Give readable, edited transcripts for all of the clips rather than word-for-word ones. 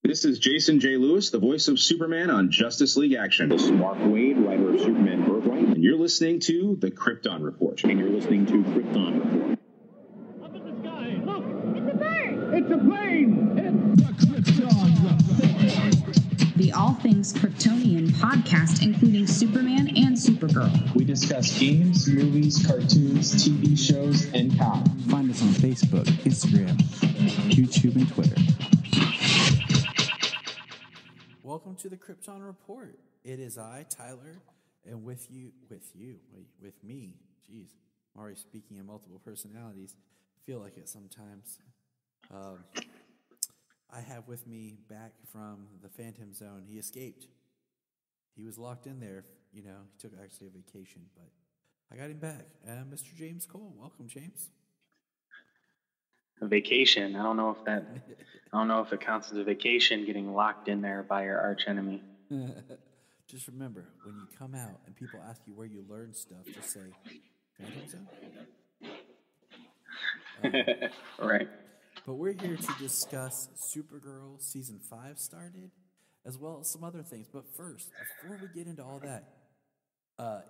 This is Jason J. Lewis, the voice of Superman on Justice League Action. This is Mark Wade, writer of Superman Birthright. And you're listening to the Krypton Report. And you're listening to Krypton Report. Up in the sky, look! It's a bird! It's a plane! It's the Krypton Report! The All Things Kryptonian podcast, including Superman and Supergirl. We discuss games, movies, cartoons, TV shows, and comics. Find us on Facebook, Instagram, YouTube, and Twitter. Welcome to the Krypton Report. It is I, Tyler, and with me, jeez, I'm already speaking in multiple personalities. I feel like it sometimes. I have with me back from the Phantom Zone. He escaped. He was locked in there. He took actually a vacation, but I got him back. Mr. James Cole. Welcome, James. A vacation. I don't know if it counts as a vacation, getting locked in there by your arch enemy. Just remember, when you come out and people ask you where you learned stuff, just say, Phantom Zone? Right. But we're here to discuss Supergirl Season 5 started, as well as some other things. But first, before we get into all that,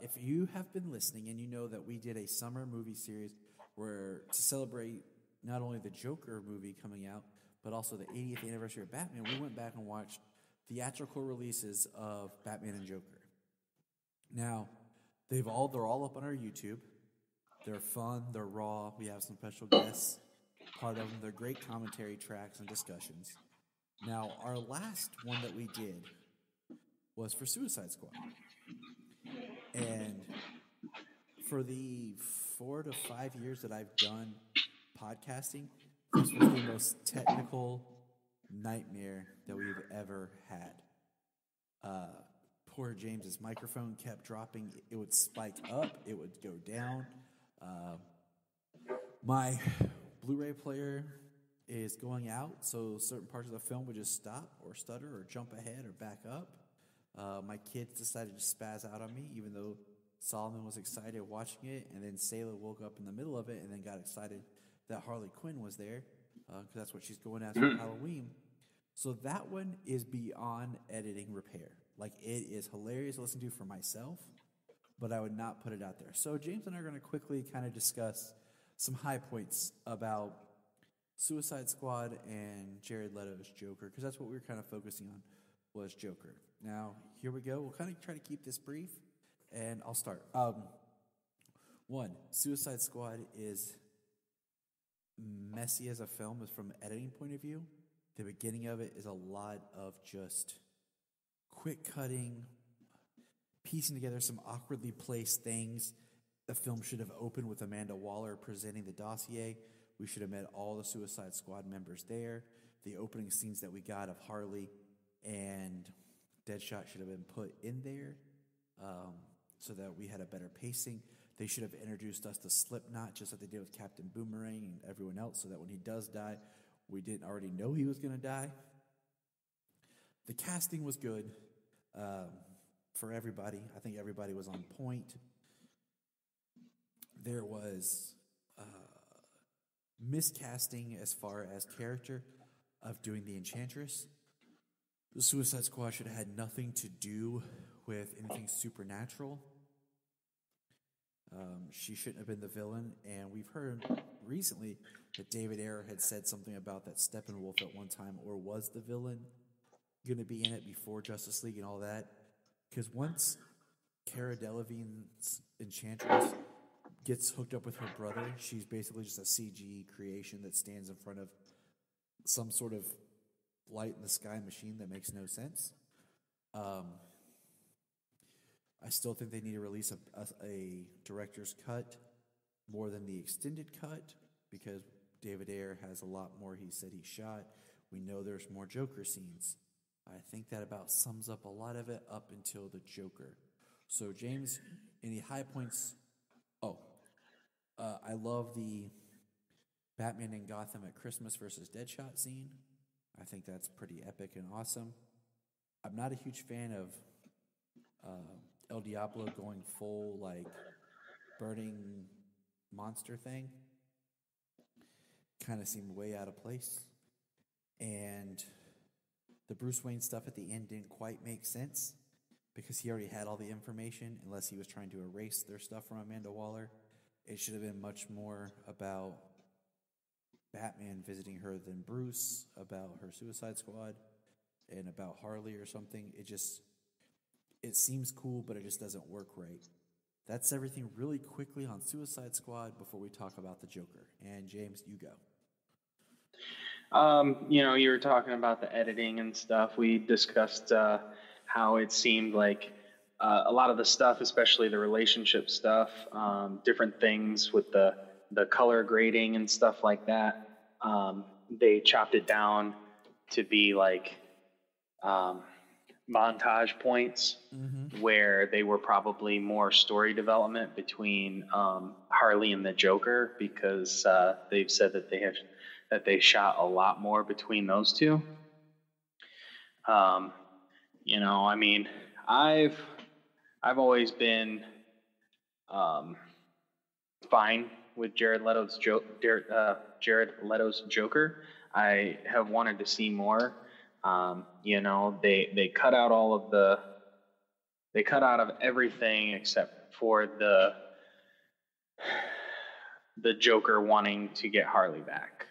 if you have been listening and you know that we did a summer movie series where to celebrate not only the Joker movie coming out, but also the 80th anniversary of Batman, we went back and watched theatrical releases of Batman and Joker. Now, they're all up on our YouTube. They're fun, they're raw. We have some special guests. Part of them, they're great commentary tracks and discussions. Now, our last one that we did was for Suicide Squad. And for the 4 to 5 years that I've done podcasting, this was the most technical nightmare that we've ever had. Poor James's microphone kept dropping. It would spike up. It would go down. My Blu-ray player is going out, so certain parts of the film would just stop or stutter or jump ahead or back up. My kids decided to spaz out on me, even though Solomon was excited watching it, and then Sayla woke up in the middle of it and then got excited that Harley Quinn was there, because that's what she's going as for Halloween. So that one is beyond editing repair. Like, it is hilarious to listen to for myself, but I would not put it out there. So James and I are going to quickly kind of discuss some high points about Suicide Squad and Jared Leto's Joker, because that's what we were kind of focusing on, was Joker. Now, here we go. We'll kind of try to keep this brief, and I'll start. One, Suicide Squad is messy as a film is from an editing point of view. The beginning of it is a lot of just quick cutting, piecing together some awkwardly placed things. The film should have opened with Amanda Waller presenting the dossier. We should have met all the Suicide Squad members there. The opening scenes that we got of Harley and Deadshot should have been put in there so that we had a better pacing. They should have introduced us to Slipknot, just like they did with Captain Boomerang and everyone else, so that when he does die, we didn't already know he was going to die. The casting was good for everybody. I think everybody was on point. There was miscasting as far as character of doing the Enchantress. The Suicide Squad should have had nothing to do with anything supernatural. She shouldn't have been the villain, and we've heard recently that David Ayer had said something about that Steppenwolf at one time, or was the villain going to be in it before Justice League and all that? Because once Cara Delevingne's Enchantress gets hooked up with her brother, she's basically just a CG creation that stands in front of some sort of light-in-the-sky machine that makes no sense. I still think they need to release a director's cut more than the extended cut, because David Ayer has a lot more he said he shot. We know there's more Joker scenes. I think that about sums up a lot of it up until the Joker. So, James, any high points? I love the Batman in Gotham at Christmas versus Deadshot scene. I think that's pretty epic and awesome. I'm not a huge fan of El Diablo going full, burning monster thing. Kind of seemed way out of place. And The Bruce Wayne stuff at the end didn't quite make sense because he already had all the information, unless he was trying to erase their stuff from Amanda Waller. It should have been much more about Batman visiting her than Bruce, about her Suicide Squad, and about Harley or something. It seems cool, but it just doesn't work right. That's everything really quickly on Suicide Squad before we talk about the Joker. And James, you go. You were talking about the editing and stuff. We discussed how it seemed like a lot of the stuff, especially the relationship stuff, different things with the color grading and stuff like that. They chopped it down to be like montage points where they were probably more story development between Harley and the Joker, because they've said that they shot a lot more between those two. I've always been fine with Jared Leto's Joker. I have wanted to see more. They cut out of everything except for the Joker wanting to get Harley back.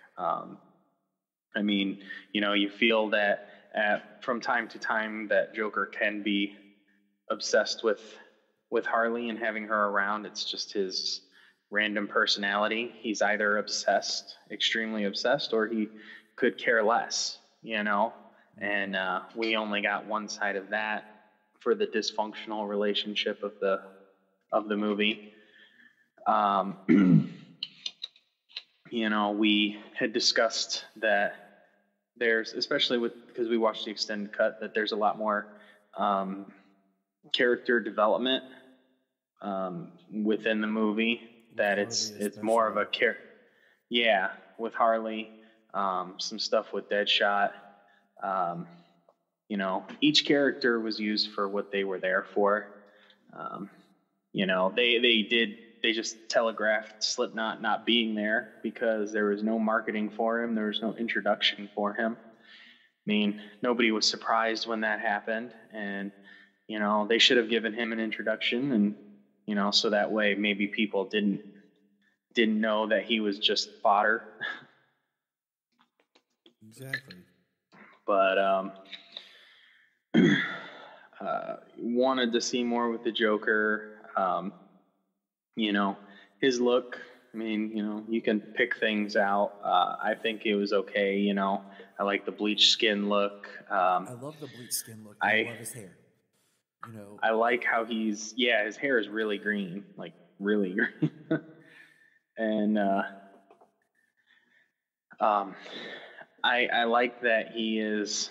You feel that from time to time that Joker can be obsessed with Harley and having her around. It's just his random personality. He's either obsessed, extremely obsessed, or he could care less, and we only got one side of that for the dysfunctional relationship of the movie. We had discussed that there's, especially because we watched the extended cut, that there's a lot more character development within the movie. That it's more of a with Harley, some stuff with Deadshot. Each character was used for what they were there for. They just telegraphed Slipknot not being there because there was no marketing for him. There was no introduction for him. Nobody was surprised when that happened, and they should have given him an introduction, and so that way maybe people didn't know that he was just fodder. Exactly. But wanted to see more with the Joker. His look, you can pick things out. I think it was okay. I like the bleached skin look. I love the bleached skin look. I love his hair. I like how his hair is really green, like really green. And I like that he is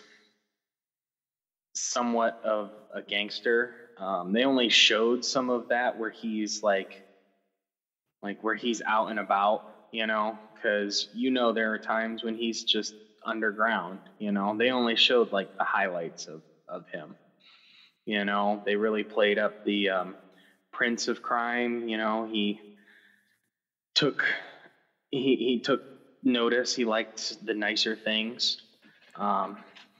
somewhat of a gangster. They only showed some of that where he's like where he's out and about, because there are times when he's just underground. They only showed like the highlights of him. They really played up the Prince of Crime. He took notice. He liked the nicer things.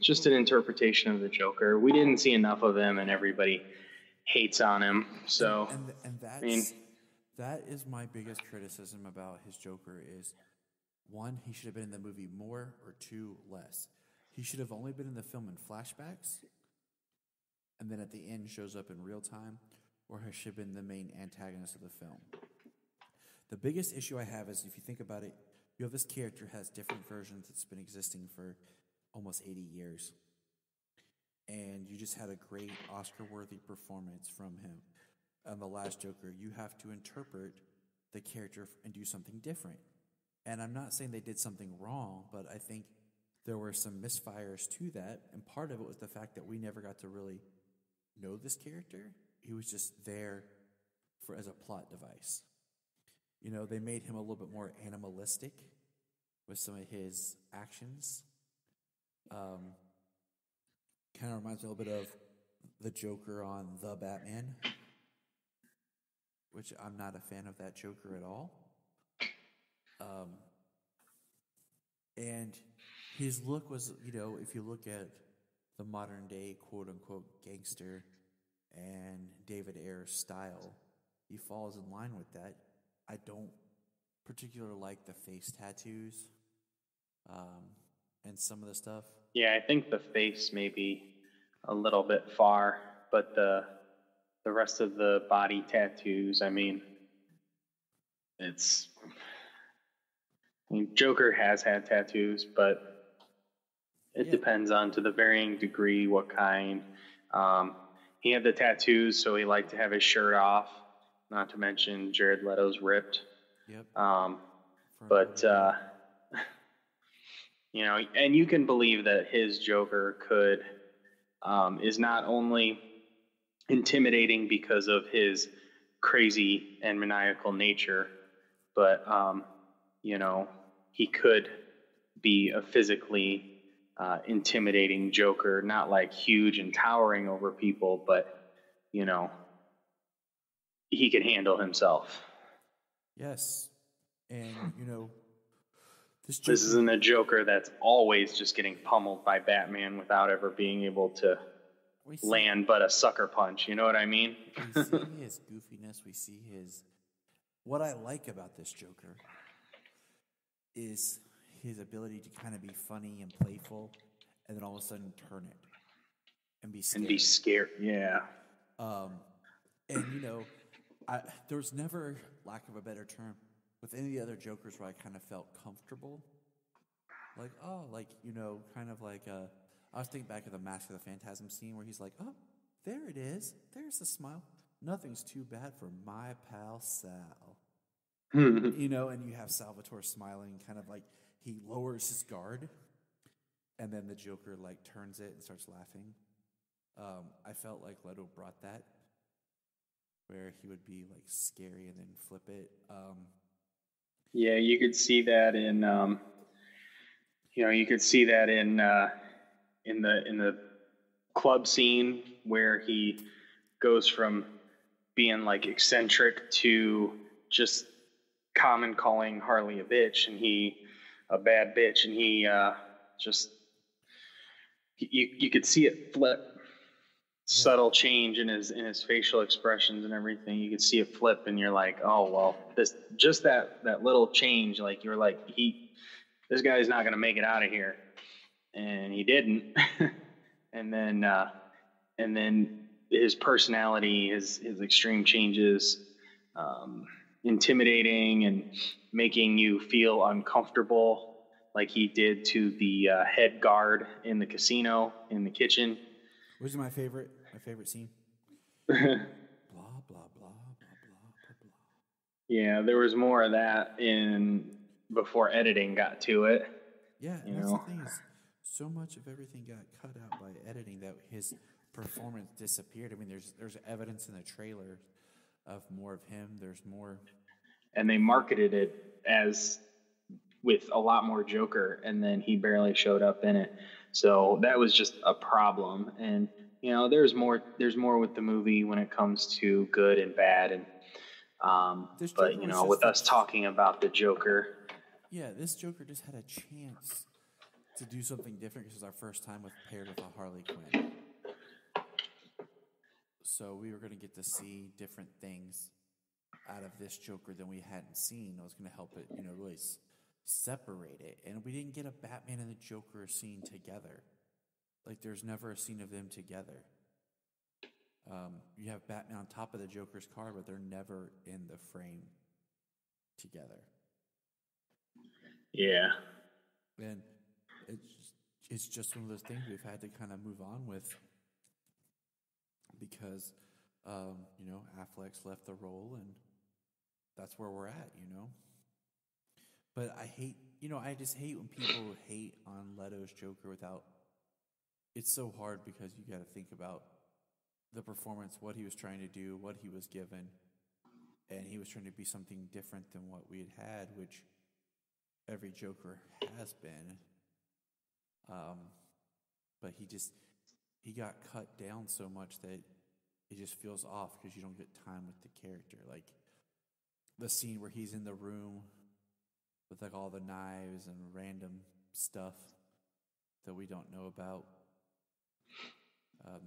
Just an interpretation of the Joker. We didn't see enough of him, and everybody hates on him. So, that is my biggest criticism about his Joker is, one, he should have been in the movie more, or two, less. He should have only been in the film in flashbacks, and then at the end shows up in real time, or he should have been the main antagonist of the film. The biggest issue I have is, if you think about it, you have this character has different versions that's been existing for almost 80 years. And you just had a great Oscar-worthy performance from him. On The Last Joker, you have to interpret the character and do something different. And I'm not saying they did something wrong, but I think there were some misfires to that. And part of it was the fact that we never got to really know this character. He was just there as a plot device. They made him a little bit more animalistic with some of his actions. Kind of reminds me a little bit of the Joker on The Batman, which I'm not a fan of that Joker at all. And his look was, if you look at the modern day quote unquote gangster and David Ayer style. He falls in line with that. I don't particularly like the face tattoos and some of the stuff. Yeah, I think the face may be a little bit far, but the rest of the body tattoos, I mean, Joker has had tattoos, but it depends on to the varying degree what kind. He had the tattoos, so he liked to have his shirt off, not to mention Jared Leto's ripped. Yep. But and you can believe that his Joker is not only intimidating because of his crazy and maniacal nature, but he could be a physically intimidating Joker, not like huge and towering over people, but he can handle himself. Yes. And this isn't a Joker that's always just getting pummeled by Batman without ever being able to land but a sucker punch. You know what I mean? We see his goofiness. We see what I like about this Joker is his ability to kind of be funny and playful, and then all of a sudden turn it and be scared. Yeah. There was never, lack of a better term, with any of the other Jokers where I kind of felt comfortable. Like, kind of like I was thinking back of the Mask of the Phantasm scene where he's like, oh, there it is. There's the smile. Nothing's too bad for my pal Sal. And you have Salvatore smiling, kind of like he lowers his guard, and then the Joker like turns it and starts laughing. I felt like Leto brought that, where he would be like scary and then flip it. Yeah, you could see that in the club scene where he goes from being like eccentric to just common calling Harley a bitch and a bad bitch, and you could see it flip. Subtle change in his facial expressions and everything. You could see it flip, and you're like, oh well, that little change, like you're like, this guy's not gonna make it out of here, and he didn't. and then his personality, his extreme changes, intimidating and making you feel uncomfortable, like he did to the head guard in the casino in the kitchen. Which is my favorite scene. Blah, blah, blah, blah, blah, blah, blah. Yeah, there was more of that before editing got to it. Yeah, and that's the thing is, so much of everything got cut out by editing that his performance disappeared. I mean, there's evidence in the trailer of more of him. There's more. And they marketed it as with a lot more Joker, and then he barely showed up in it. So that was just a problem. And, there's more with the movie when it comes to good and bad. And, but, with us talking about the Joker. Yeah, this Joker just had a chance to do something different because it was our first time paired with a Harley Quinn. So we were going to get to see different things out of this Joker than we hadn't seen. It was going to help it, really separate it. And we didn't get a Batman and the Joker scene together. Like, there's never a scene of them together. You have Batman on top of the Joker's car, but they're never in the frame together. Yeah. And it's just one of those things we've had to kind of move on with because, Affleck's left the role, and that's where we're at, But I hate, I just hate when people hate on Leto's Joker without. It's so hard because you got to think about the performance, what he was trying to do, what he was given, and he was trying to be something different than what we had, which every Joker has been. But he got cut down so much that it just feels off because you don't get time with the character. Like the scene where he's in the room with like all the knives and random stuff that we don't know about.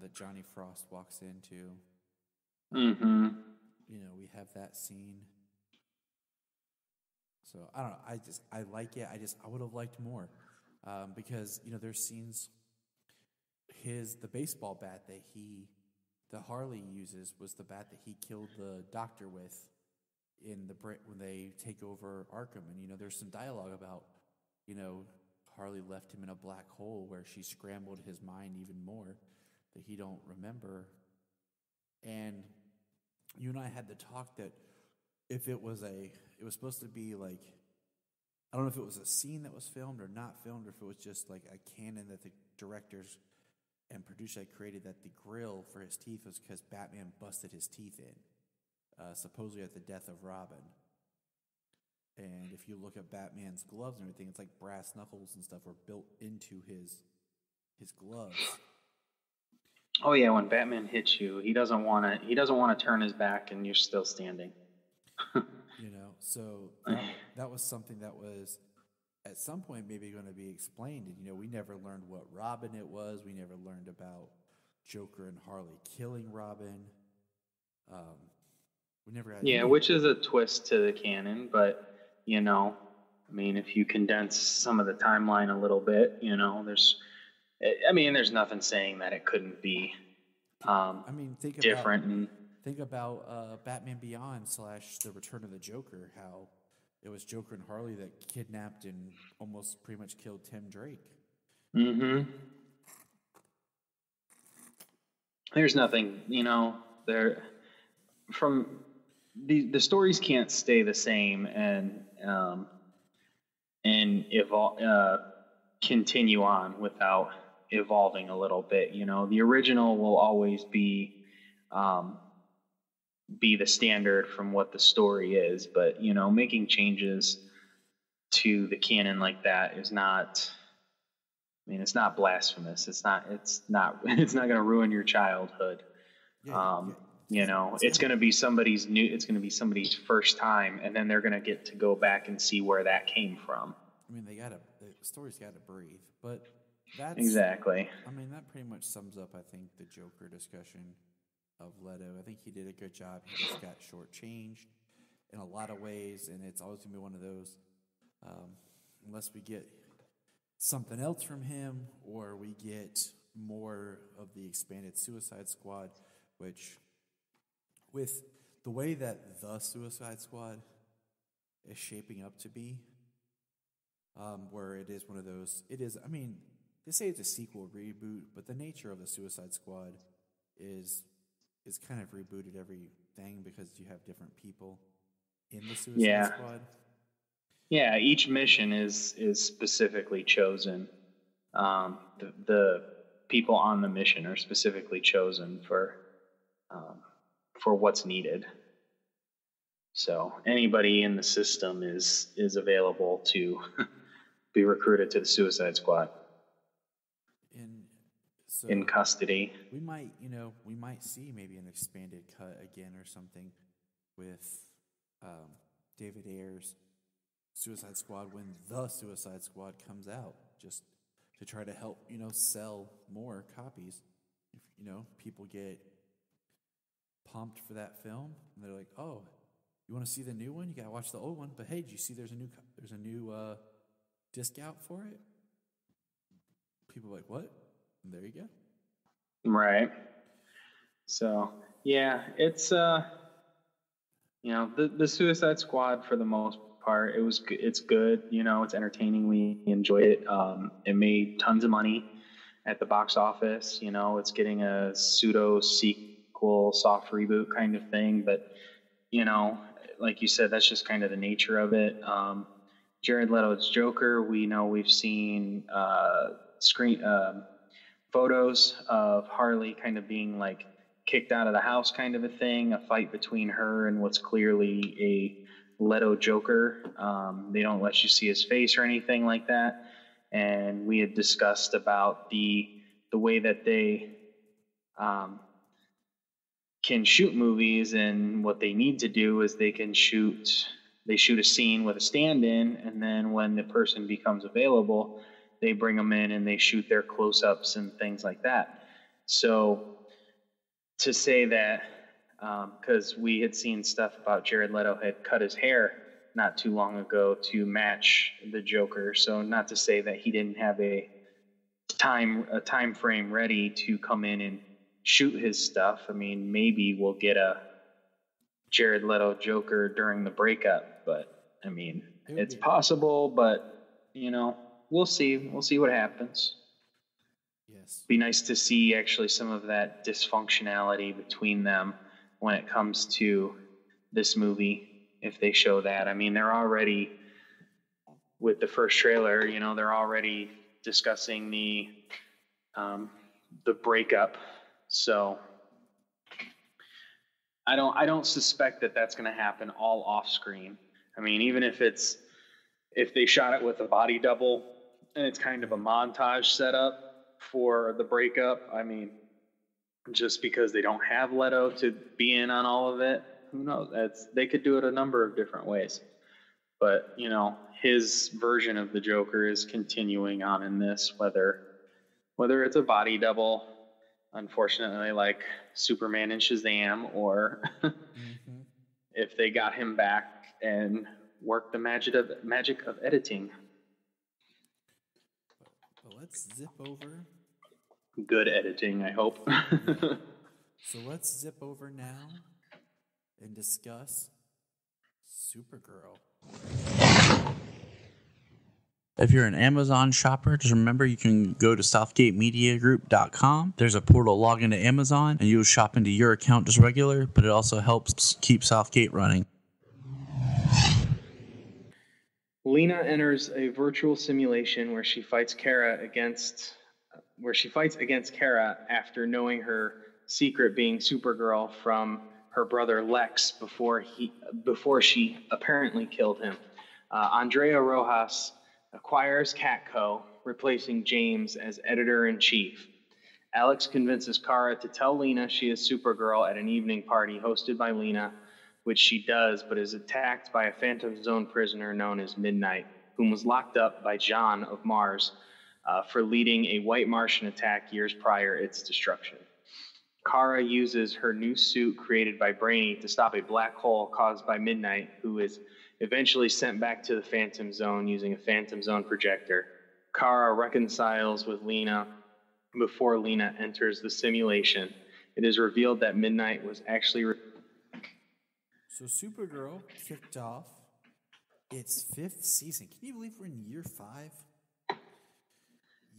that Johnny Frost walks into. Mm-hmm. You know, we have that scene. So I don't know. I like it. I would have liked more, because there's scenes. The baseball bat that Harley uses was the bat that he killed the doctor with when they take over Arkham, and there's some dialogue about Harley left him in a black hole where she scrambled his mind even more that he don't remember, and you and I had the talk that if it was supposed to be like, I don't know if it was a scene that was filmed or not filmed, or if it was just like a canon that the directors and producer had created, that the grill for his teeth was because Batman busted his teeth in, supposedly at the death of Robin. And if you look at Batman's gloves and everything, it's like brass knuckles and stuff were built into his gloves. Oh yeah, when Batman hits you, he doesn't want to turn his back, and you're still standing. So that was something that was at some point maybe going to be explained. And we never learned what Robin it was. We never learned about Joker and Harley killing Robin. We never had which is a twist to the canon, but if you condense some of the timeline a little bit, there's nothing saying that it couldn't be different. Think about Batman Beyond / The Return of the Joker, how it was Joker and Harley that kidnapped and almost pretty much killed Tim Drake. Mm-hmm. There's nothing, there from the stories can't stay the same and evolve, continue on without evolving a little bit. The original will always be the standard from what the story is, but making changes to the canon like that is not, it's not blasphemous. It's not going to ruin your childhood. It's going to be somebody's first time, and then they're going to get to go back and see where that came from. The story's got to breathe, but that's exactly. That pretty much sums up, I think, the Joker discussion of Leto. I think he did a good job. He just got shortchanged in a lot of ways, and it's always going to be one of those, unless we get something else from him or we get more of the expanded Suicide Squad, which, with the way that the Suicide Squad is shaping up to be, where it is one of those, they say it's a sequel reboot, but the nature of the Suicide Squad is kind of rebooted everything because you have different people in the Suicide Squad. Yeah, each mission is specifically chosen. The people on the mission are specifically chosen for what's needed. So anybody in the system is available to be recruited to the Suicide Squad. In custody. We might see maybe an expanded cut again or something with David Ayer's Suicide Squad when the Suicide Squad comes out, just to try to help, sell more copies. If, people get pumped for that film, and they're like, oh, you want to see the new one? You got to watch the old one. But hey, did you see there's a new disc out for it? People are like, what? And there you go. Right. So, yeah, it's the Suicide Squad, for the most part, it's good, it's entertaining. We enjoy it. It made tons of money at the box office. It's getting a pseudo sequel, soft reboot kind of thing, but like you said, that's just kind of the nature of it. Jared Leto's Joker, we've seen photos of Harley kind of being like kicked out of the house kind of a thing, a fight between her and what's clearly a Leto Joker. They don't let you see his face or anything like that. And we had discussed about the way that they can shoot movies, and what they need to do is they shoot a scene with a stand-in, and then when the person becomes available, they bring them in and they shoot their close-ups and things like that. So to say that, because we had seen stuff about Jared Leto had cut his hair not too long ago to match the Joker. So not to say that he didn't have a time frame ready to come in and shoot his stuff. I mean, maybe we'll get a Jared Leto Joker during the breakup, but I mean, it's possible, but we'll see. We'll see what happens. Yes. Be nice to see actually some of that dysfunctionality between them when it comes to this movie, if they show that. I mean, they're already, with the first trailer, they're already discussing the breakup. So I don't suspect that that's going to happen all off screen. I mean, even if they shot it with a body double and it's kind of a montage setup for the breakup, I mean, just because they don't have Leto to be in on all of it, who knows? They could do it a number of different ways. But, his version of the Joker is continuing on in this, whether it's a body double, unfortunately, like Superman and Shazam, or if they got him back and worked the magic of editing. But let's zip over. Good editing, I hope. So let's zip over now and discuss Supergirl. If you're an Amazon shopper, just remember you can go to southgatemediagroup.com. There's a portal, log into Amazon, and you'll shop into your account just regular, but it also helps keep Southgate running. Lena enters a virtual simulation where she fights against Kara after knowing her secret, being Supergirl, from her brother Lex before she apparently killed him. Andrea Rojas acquires Catco, replacing James as editor-in-chief. Alex convinces Kara to tell Lena she is Supergirl at an evening party hosted by Lena, which she does, but is attacked by a Phantom Zone prisoner known as Midnight, whom was locked up by John of Mars for leading a white Martian attack years prior its destruction. Kara uses her new suit created by Brainy to stop a black hole caused by Midnight, who is eventually sent back to the Phantom Zone using a Phantom Zone projector. Kara reconciles with Lena before Lena enters the simulation. It is revealed that Midnight was actually... So Supergirl kicked off its 5th season. Can you believe we're in year 5?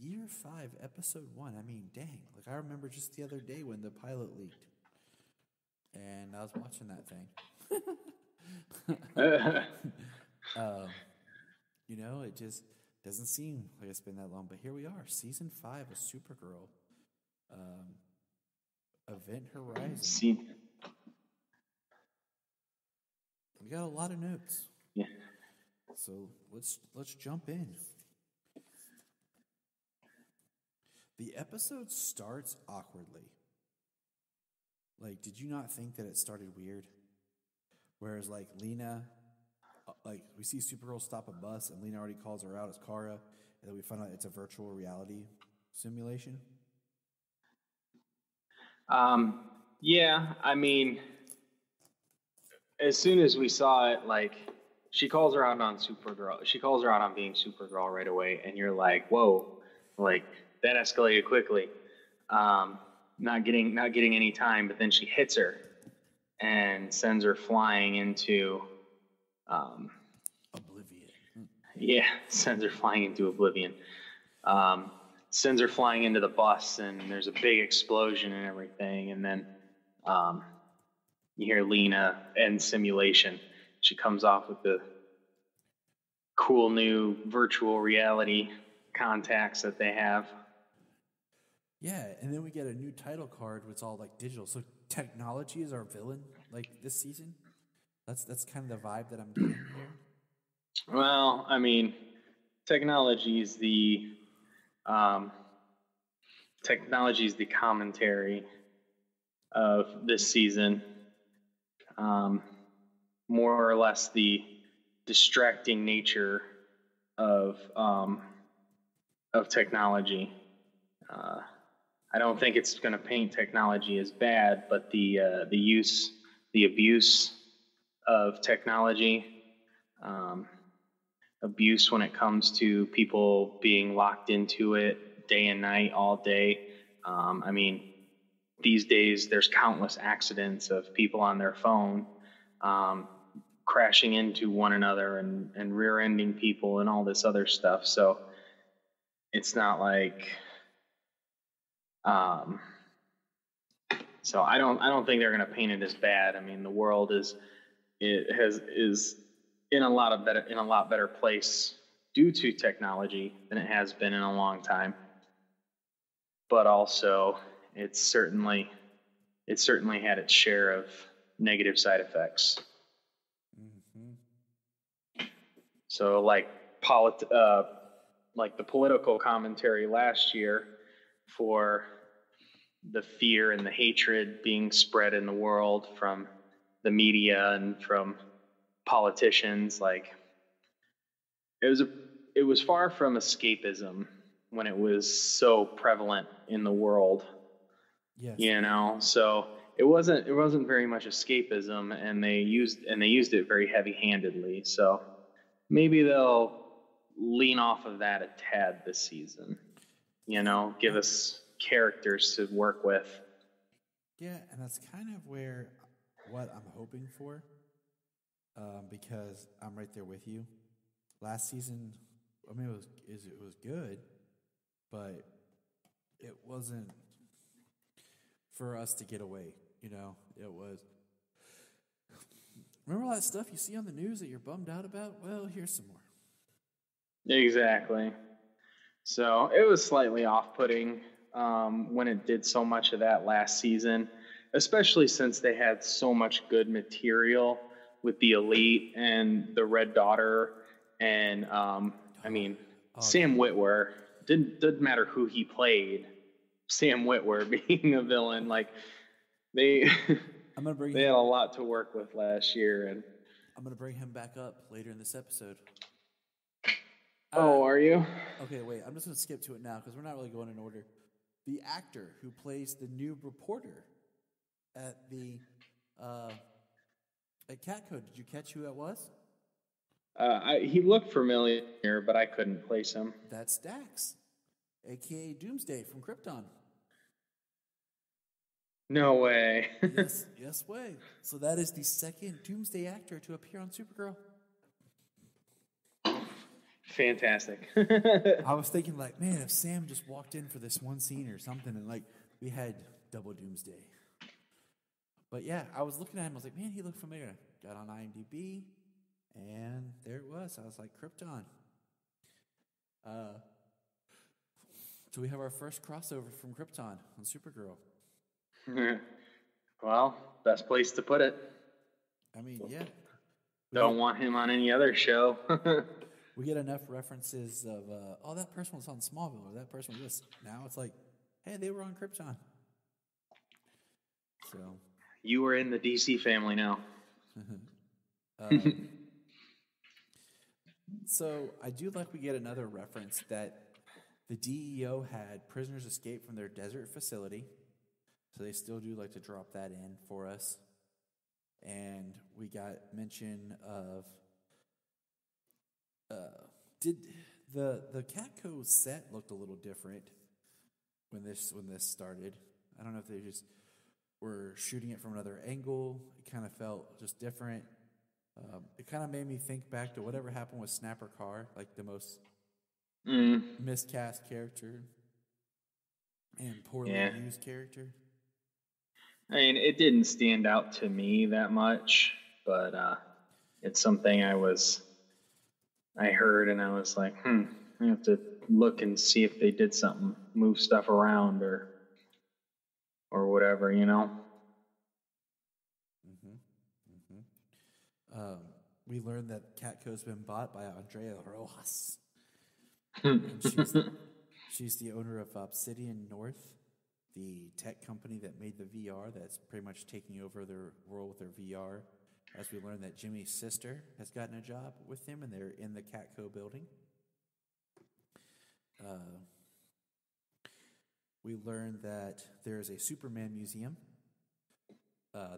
Year 5, episode 1. I mean, dang. Like, I remember just the other day when the pilot leaked. And I was watching that thing. It just doesn't seem like it's been that long, but here we are, season 5 of Supergirl. Event Horizon. We got a lot of notes. Yeah. So let's jump in. The episode starts awkwardly. Like, did you not think that it started weird? Whereas, like, Lena, we see Supergirl stop a bus, and Lena already calls her out as Kara, and then we find out it's a virtual reality simulation. Yeah, I mean, as soon as we saw it, like, she calls her out on Supergirl. She calls her out on being Supergirl right away, and you're like, whoa, like, that escalated quickly. Not getting any time, but then she hits her and sends her flying into Oblivion. Yeah, sends her flying into Oblivion. Sends her flying into the bus, and there's a big explosion and everything, and then you hear Lena end simulation. She comes off with the cool new virtual reality contacts that they have. Yeah, and then we get a new title card which is all like digital. So technology is our villain, like this season. That's kind of the vibe that I'm getting here. Well, I mean, technology is the commentary of this season. More or less the distracting nature of technology. I don't think it's going to paint technology as bad, but the abuse of technology, abuse when it comes to people being locked into it day and night, all day. I mean, these days there's countless accidents of people on their phone crashing into one another and rear-ending people and all this other stuff. So it's not like, so I don't think they're going to paint it as bad. I mean, the world is in a lot better place due to technology than it has been in a long time. But also, it certainly had its share of negative side effects. Mm-hmm. So, like the political commentary last year for the fear and the hatred being spread in the world from the media and from politicians, like it was far from escapism when it was so prevalent in the world. Yes. You know, so it wasn't very much escapism, and they used it very heavy-handedly. So maybe they'll lean off of that a tad this season. You know, give us characters to work with. Yeah, and that's kind of what I'm hoping for, because I'm right there with you. Last season, I mean, it was good, but it wasn't for us to get away. You know, it was. Remember all that stuff you see on the news that you're bummed out about? Well, here's some more. Exactly. So it was slightly off-putting when it did so much of that last season, especially since they had so much good material with the Elite and the Red Daughter and Sam Witwer. Didn't matter who he played. Sam Witwer being a villain, like they had a lot to work with last year, and I'm gonna bring him back up later in this episode. Oh, are you? Okay, wait. I'm just going to skip to it now because we're not really going in order. The actor who plays the new reporter at Catco, did you catch who that was? He looked familiar, but I couldn't place him. That's Dax, a.k.a. Doomsday from Krypton. No way. yes way. So that is the second Doomsday actor to appear on Supergirl. Fantastic. I was thinking, like, man, if Sam just walked in for this one scene or something, and like we had double Doomsday. But yeah, I was looking at him. I was like, man, he looked familiar. Got on IMDb, and there it was. I was like, Krypton. So we have our first crossover from Krypton on Supergirl. Well, best place to put it. I mean, yeah. Don't want him on any other show. We get enough references of, that person was on Smallville, or that person was this. Now it's like, hey, they were on Krypton. So you were in the DC family now. So I do like we get another reference that the DEO had prisoners escape from their desert facility. So they still do like to drop that in for us. And we got mention of did the Catco set looked a little different when this started. I don't know if they just were shooting it from another angle. It kind of felt just different. It kind of made me think back to whatever happened with Snapper Carr, like the most miscast character and poorly used character. I mean, it didn't stand out to me that much, but it's something I heard, and I was like, I have to look and see if they did something, move stuff around or whatever, you know. We learned that Catco's been bought by Andrea Rojas. And she's the owner of Obsidian North, the tech company that made the VR that's pretty much taking over their world with their VR. As we learned that Jimmy's sister has gotten a job with him, and they're in the we learn that there is a Superman museum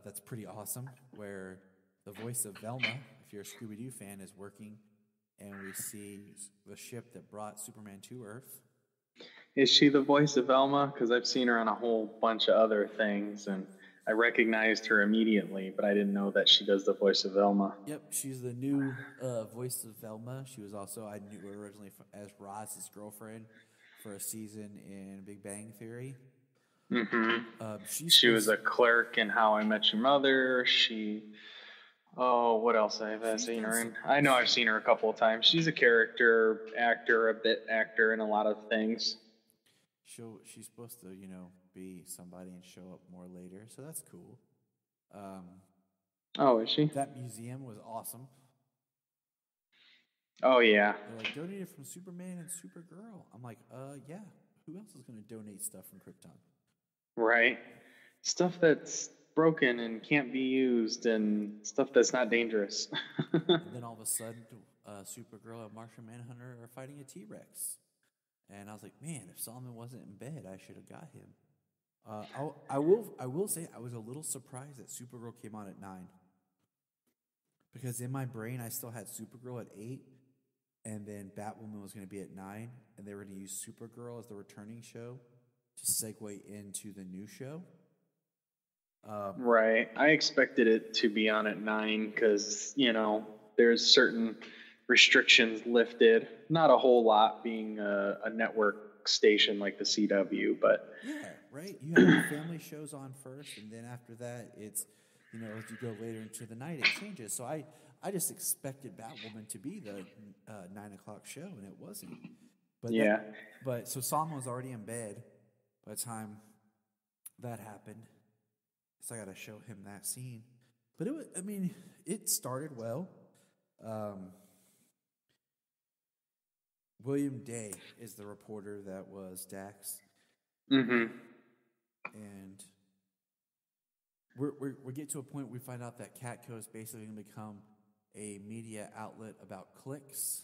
that's pretty awesome, where the voice of Velma, if you're a Scooby-Doo fan, is working, and we see the ship that brought Superman to Earth. Is she the voice of Velma? Because I've seen her on a whole bunch of other things, and I recognized her immediately, but I didn't know that she does the voice of Velma. Yep, she's the new voice of Velma. She was also, I knew her originally as Roz's girlfriend for a season in Big Bang Theory. She was a clerk in How I Met Your Mother. What else have I seen her in? I know I've seen her a couple of times. She's a character actor, a bit actor in a lot of things. She's supposed to, be somebody and show up more later, so that's cool. Is she? That museum was awesome. Oh, yeah. They're like, donated from Superman and Supergirl. I'm like, yeah. Who else is going to donate stuff from Krypton? Right. Stuff that's broken and can't be used and stuff that's not dangerous. And then all of a sudden, Supergirl and Martian Manhunter are fighting a T-Rex. And I was like, man, if Solomon wasn't in bed, I should have got him. I will say I was a little surprised that Supergirl came on at 9. Because in my brain, I still had Supergirl at 8. And then Batwoman was going to be at 9. And they were going to use Supergirl as the returning show to segue into the new show. Right. I expected it to be on at 9 because, there's certain restrictions lifted. Not a whole lot being a network station like the CW, but... Yeah, right. You have your family shows on first, and then after that, it's, as you go later into the night, it changes. So I just expected Batwoman to be the 9 o'clock show, and it wasn't. But yeah. So Solomon was already in bed by the time that happened. So I got to show him that scene. But it started well. William Day is the reporter that was Dax. Mm-hmm. And we get to a point where we find out that Catco is basically going to become a media outlet about clicks,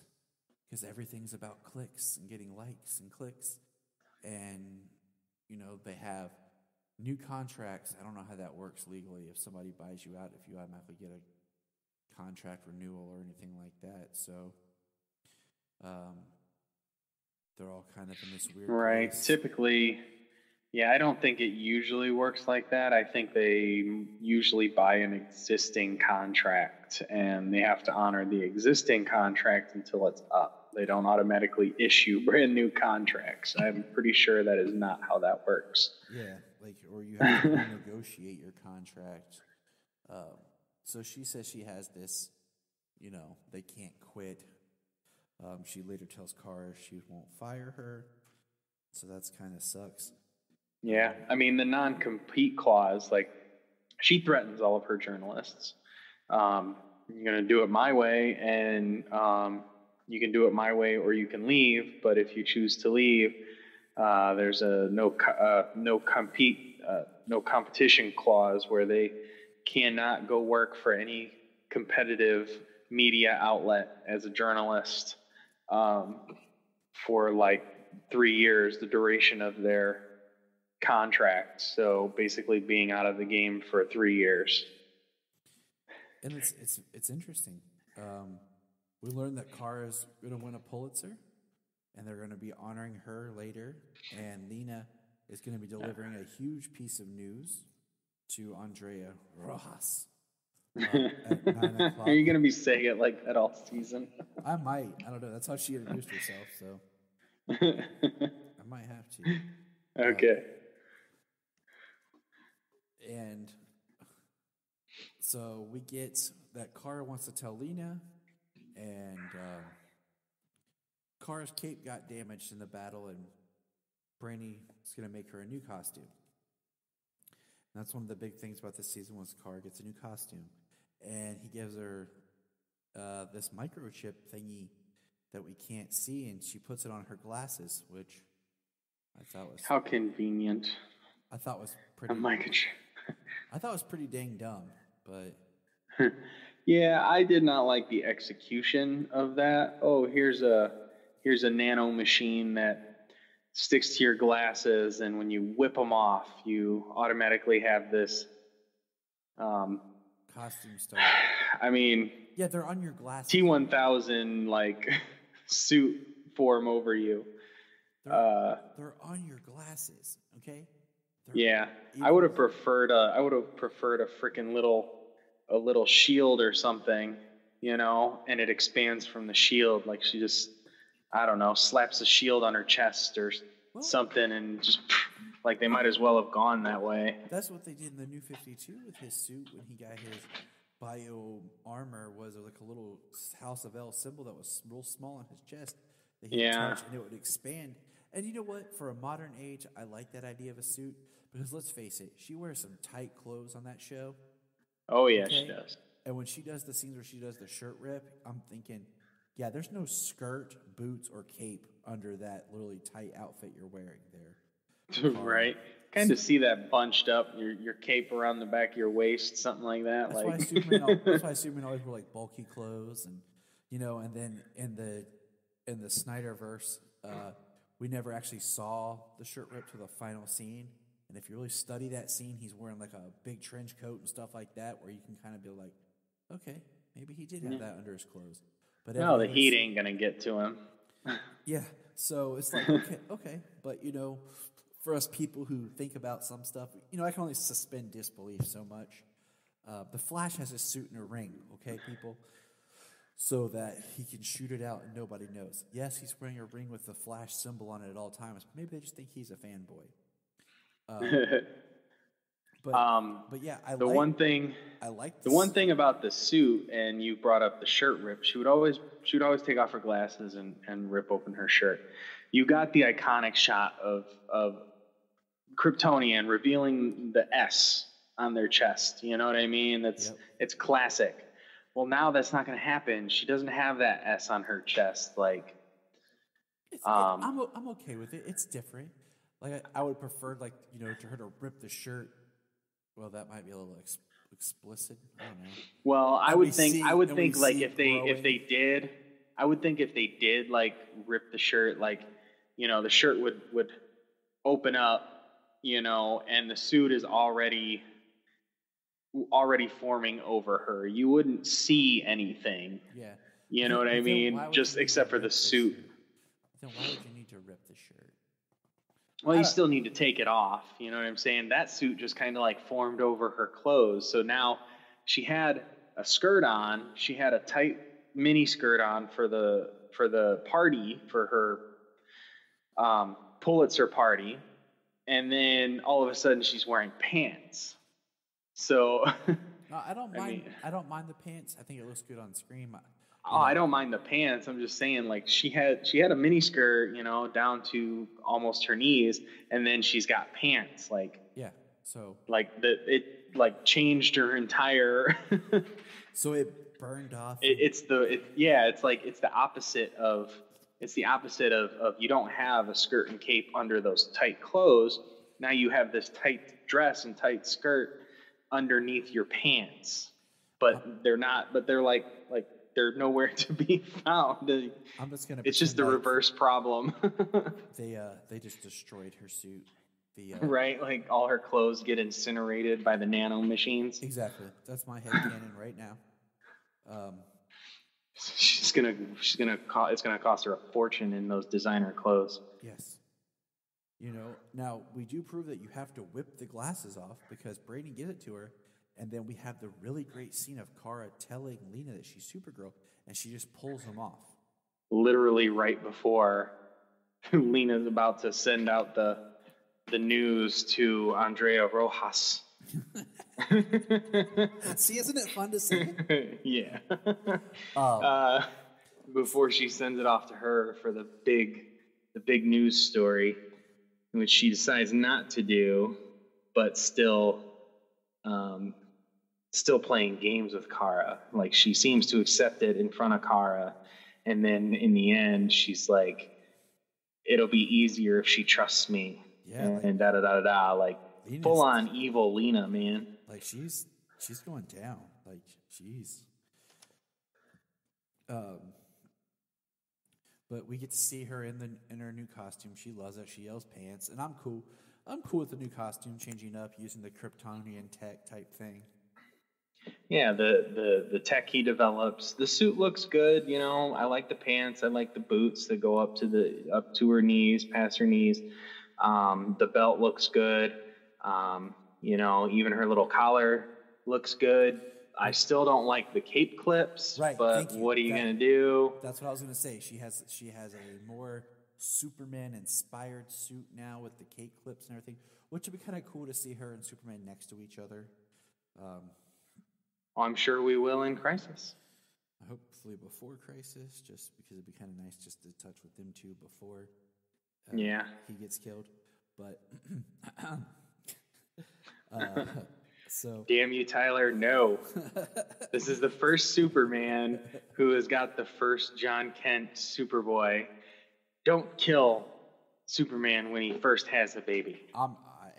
because everything's about clicks and getting likes and clicks. And, they have new contracts. I don't know how that works legally. If somebody buys you out, if you automatically get a contract renewal or anything like that. So, they're all kind of in this weird right. place. Typically, I don't think it usually works like that. I think they usually buy an existing contract, and they have to honor the existing contract until it's up. They don't automatically issue brand new contracts. I'm pretty sure that is not how that works. Yeah, or you have to negotiate your contract. So she says she has this, they can't quit. She later tells Kara she won't fire her, so that's kind of sucks. Yeah, the non-compete clause, she threatens all of her journalists. You're going to do it my way, and you can do it my way or you can leave, but if you choose to leave, there's a no competition clause where they cannot go work for any competitive media outlet as a journalist for 3 years, the duration of their contract. So basically being out of the game for 3 years. And it's interesting. We learned that Kara's going to win a Pulitzer, and they're going to be honoring her later. And Lena is going to be delivering a huge piece of news to Andrea Rojas. At 9 o'clock. Are you going to be saying it like that all season? I might. I don't know. That's how she introduced herself, so I might have to. Okay. And so we get that Kara wants to tell Lena, and Kara's cape got damaged in the battle, and Brainy is going to make her a new costume. And that's one of the big things about this season was Kara gets a new costume. And he gives her this microchip thingy that we can't see, and she puts it on her glasses, which I thought was... How convenient. I thought was pretty... A microchip. I thought it was pretty dang dumb, but... Yeah, I did not like the execution of that. Oh, here's a nano machine that sticks to your glasses, and when you whip them off, you automatically have this costume stuff. I mean, Yeah, they're on your glasses. T-1000 like suit form over you. They're on your glasses, okay? Yeah, I would have preferred a freaking little shield or something, you know, and it expands from the shield. Like she just, I don't know, slaps a shield on her chest or something, and just like they might as well have gone that way. That's what they did in the New 52 with his suit when he got his bio armor. Was like a little House of L symbol that was real small on his chest that he could touch, and it would expand. And you know what? For a modern age, I like that idea of a suit because let's face it, she wears some tight clothes on that show. Oh yeah, okay? She does. And when she does the scenes where she does the shirt rip, I'm thinking, yeah, there's no skirt, boots, or cape under that really tight outfit you're wearing there. Right. Kind of see that bunched up, your cape around the back of your waist, something like that. That's why Superman always wore like bulky clothes, and you know, and then in the Snyderverse, we never actually saw the shirt rip to the final scene. And if you really study that scene, he's wearing like a big trench coat and stuff like that, where you can kind of be like, okay, maybe he did have that under his clothes. But no, the heat ain't gonna get to him. Yeah, so it's like okay, but you know, for us people who think about some stuff, you know, I can only suspend disbelief so much. The Flash has a suit and a ring, okay, people, so that he can shoot it out and nobody knows. Yes, he's wearing a ring with the Flash symbol on it at all times. But maybe they just think he's a fanboy. But yeah, one thing about the suit, and you brought up the shirt rip. She would always take off her glasses and rip open her shirt. You got the iconic shot of Kryptonian revealing the S on their chest. You know what I mean? It's classic. Well, now that's not going to happen. She doesn't have that S on her chest. Like, I'm okay with it. It's different. Like I would prefer, like, you know, to her to rip the shirt. Well, that might be a little explicit. I don't know. Well, I would think like if they did like rip the shirt, like, you know, the shirt would open up, you know, and the suit is already forming over her. You wouldn't see anything. Yeah. You know what I mean? Just except for the suit. Then why would you need to rip the shirt? Well, you still need to take it off. You know what I'm saying? That suit just kind of like formed over her clothes. So now she had a skirt on. She had a tight mini skirt on for the party, for her Pulitzer party. And then all of a sudden she's wearing pants. So no, I don't mind the pants. I think it looks good on screen. I don't mind the pants. I'm just saying, like, she had a mini skirt, you know, down to almost her knees, and then she's got pants, like, yeah. So like it like changed her entire. So it burned off. It's the opposite of you don't have a skirt and cape under those tight clothes. Now you have this tight dress and tight skirt underneath your pants, but they're not. But they're like they're nowhere to be found. I'm just gonna. It's just the reverse problem. They just destroyed her suit. Right, like all her clothes get incinerated by the nano machines. Exactly. That's my headcanon right now. It's gonna cost her a fortune in those designer clothes. Yes. You know, now we do prove that you have to whip the glasses off because Brady gives it to her, and then we have the really great scene of Kara telling Lena that she's Supergirl, and she just pulls them off. Literally right before Lena's about to send out the news to Andrea Rojas. See, isn't it fun to say? Yeah. Before she sends it off to her for the big news story, which she decides not to do, but still playing games with Kara. Like, she seems to accept it in front of Kara, and then in the end, she's like, "It'll be easier if she trusts me." Yeah, and da da da da. Like, full on evil Lena, man. Like, she's going down. Like, she's. But we get to see her in her new costume. She loves it. She yells pants, and I'm cool. I'm cool with the new costume, changing up using the Kryptonian tech type thing. Yeah, the tech he develops. The suit looks good, you know. I like the pants. I like the boots that go up to her knees, past her knees. The belt looks good. You know, even her little collar looks good. I still don't like the cape clips, Right, but thank you. what are you gonna do? That's what I was gonna say. She has a more Superman inspired suit now with the cape clips and everything, which would be kind of cool to see her and Superman next to each other. I'm sure we will in Crisis. Hopefully before Crisis, just because it'd be kind of nice just to touch with them two before he gets killed. But so Damn you, Tyler! No, this is the first Superman who has got the first John Kent Superboy. Don't kill Superman when he first has a baby.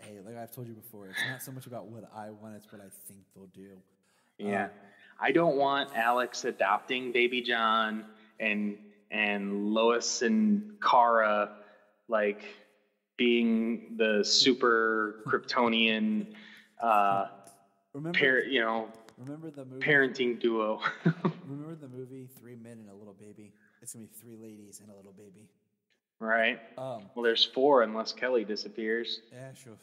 Hey, like I've told you before, it's not so much about what I want; it's what I think they'll do. Yeah, I don't want Alex adopting baby John and Lois and Kara like being the super Kryptonian remember the movie? Parenting duo. Remember the movie 3 Men and a Little Baby? It's gonna be 3 ladies and a little baby. Right. Well, there's 4 unless Kelly disappears. Yeah, sure.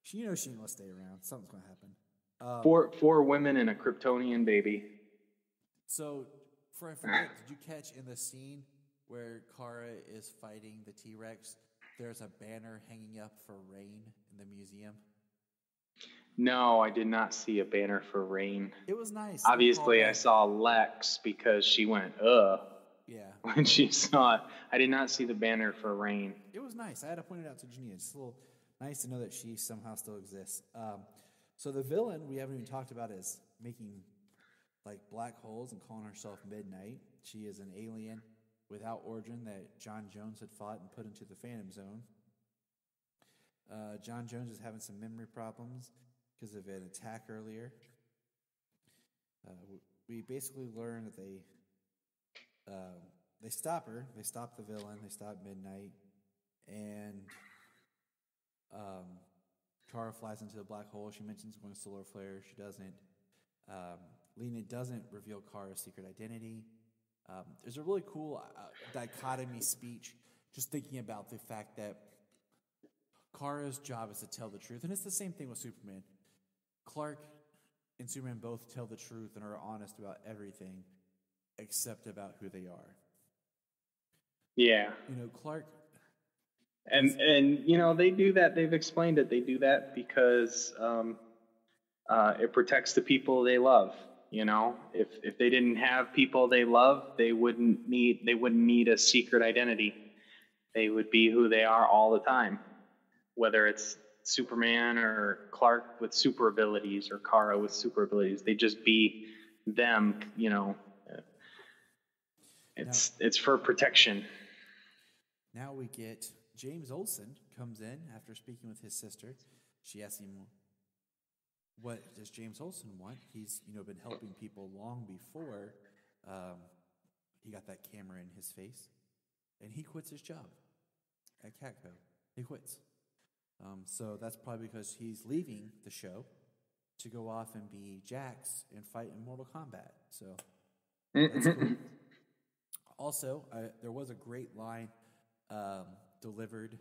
She ain't gonna stay around. Something's gonna happen. 4 women and a Kryptonian baby. So, I forget, did you catch in the scene where Kara is fighting the T-Rex, there's a banner hanging up for rain in the museum? No, I did not see a banner for rain. It was nice. Obviously, I saw Lex because she went, ugh. Yeah. When she saw it. I did not see the banner for rain. It was nice. I had to point it out to Junia. It's a little nice to know that she somehow still exists. So the villain we haven't even talked about is making like black holes and calling herself Midnight. She is an alien without origin that John Jones had fought and put into the Phantom Zone. John Jones is having some memory problems because of an attack earlier. We basically learn that they stop her. They stop the villain. They stop Midnight. And Kara flies into the black hole. She mentions going solar flare. She doesn't. Lena doesn't reveal Kara's secret identity. There's a really cool dichotomy speech just thinking about the fact that Kara's job is to tell the truth. And it's the same thing with Superman. Clark and Superman both tell the truth and are honest about everything except about who they are. Yeah. You know, Clark... And you know, they do that. They've explained it. They do that because it protects the people they love. You know, if they didn't have people they love, they wouldn't need a secret identity. They would be who they are all the time, whether it's Superman or Clark with super abilities or Kara with super abilities. They just be them. You know, it's for protection. Now we get James Olsen comes in after speaking with his sister. She asks him, what does James Olsen want? He's been helping people long before he got that camera in his face. And he quits his job at Catco. He quits. So that's probably because he's leaving the show to go off and be Jax and fight in Mortal Kombat. So that's cool. Also, there was a great line delivered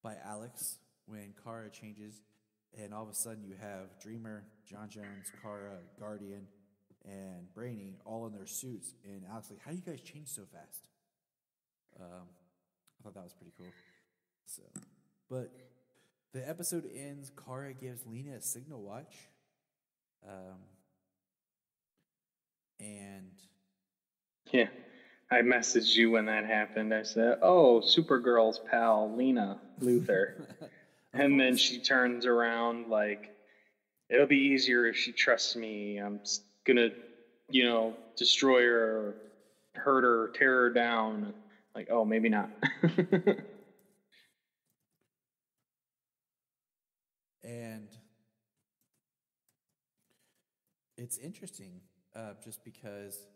by Alex when Kara changes, and all of a sudden you have Dreamer, John Jones, Kara, Guardian, and Brainy all in their suits. And Alex like, how do you guys change so fast? I thought that was pretty cool. So, but the episode ends. Kara gives Lena a signal watch, and yeah. I messaged you when that happened. I said, oh, Supergirl's pal, Lena Luthor. And then she turns around like, it'll be easier if she trusts me. I'm going to, destroy her, or hurt her, tear her down. Like, oh, maybe not. And it's interesting just because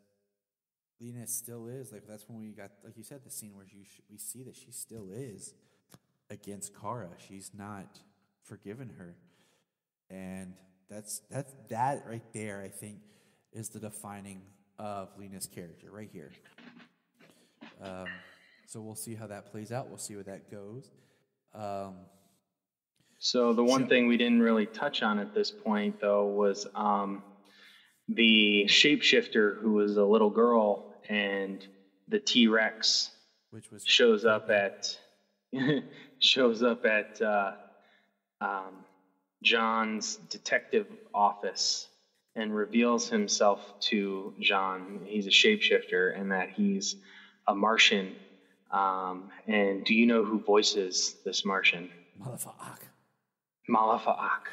Lena still is like that's when we got like you said the scene where we see that she still is against Kara. She's not forgiven her, and that right there. I think is the defining of Lena's character right here. So we'll see how that plays out. We'll see where that goes. So the one thing we didn't really touch on at this point, though, was the shapeshifter who was a little girl and the T-Rex, which was shows up at John's detective office and reveals himself to John. He's a shapeshifter and that he's a Martian. And do you know who voices this Martian? Malafa'ak.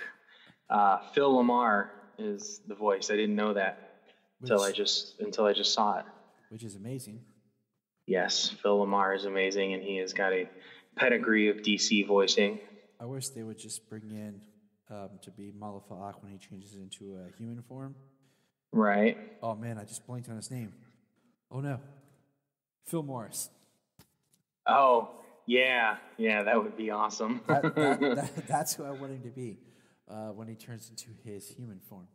Phil Lamar is the voice. I didn't know that until I just saw it. Which is amazing. Yes, Phil Lamar is amazing, and he has got a pedigree of DC voicing. I wish they would just bring in to be Malafa'ak when he changes into a human form. Right. Oh man, I just blanked on his name. Oh no, Phil Morris. Oh yeah, that would be awesome. That's who I want him to be when he turns into his human form.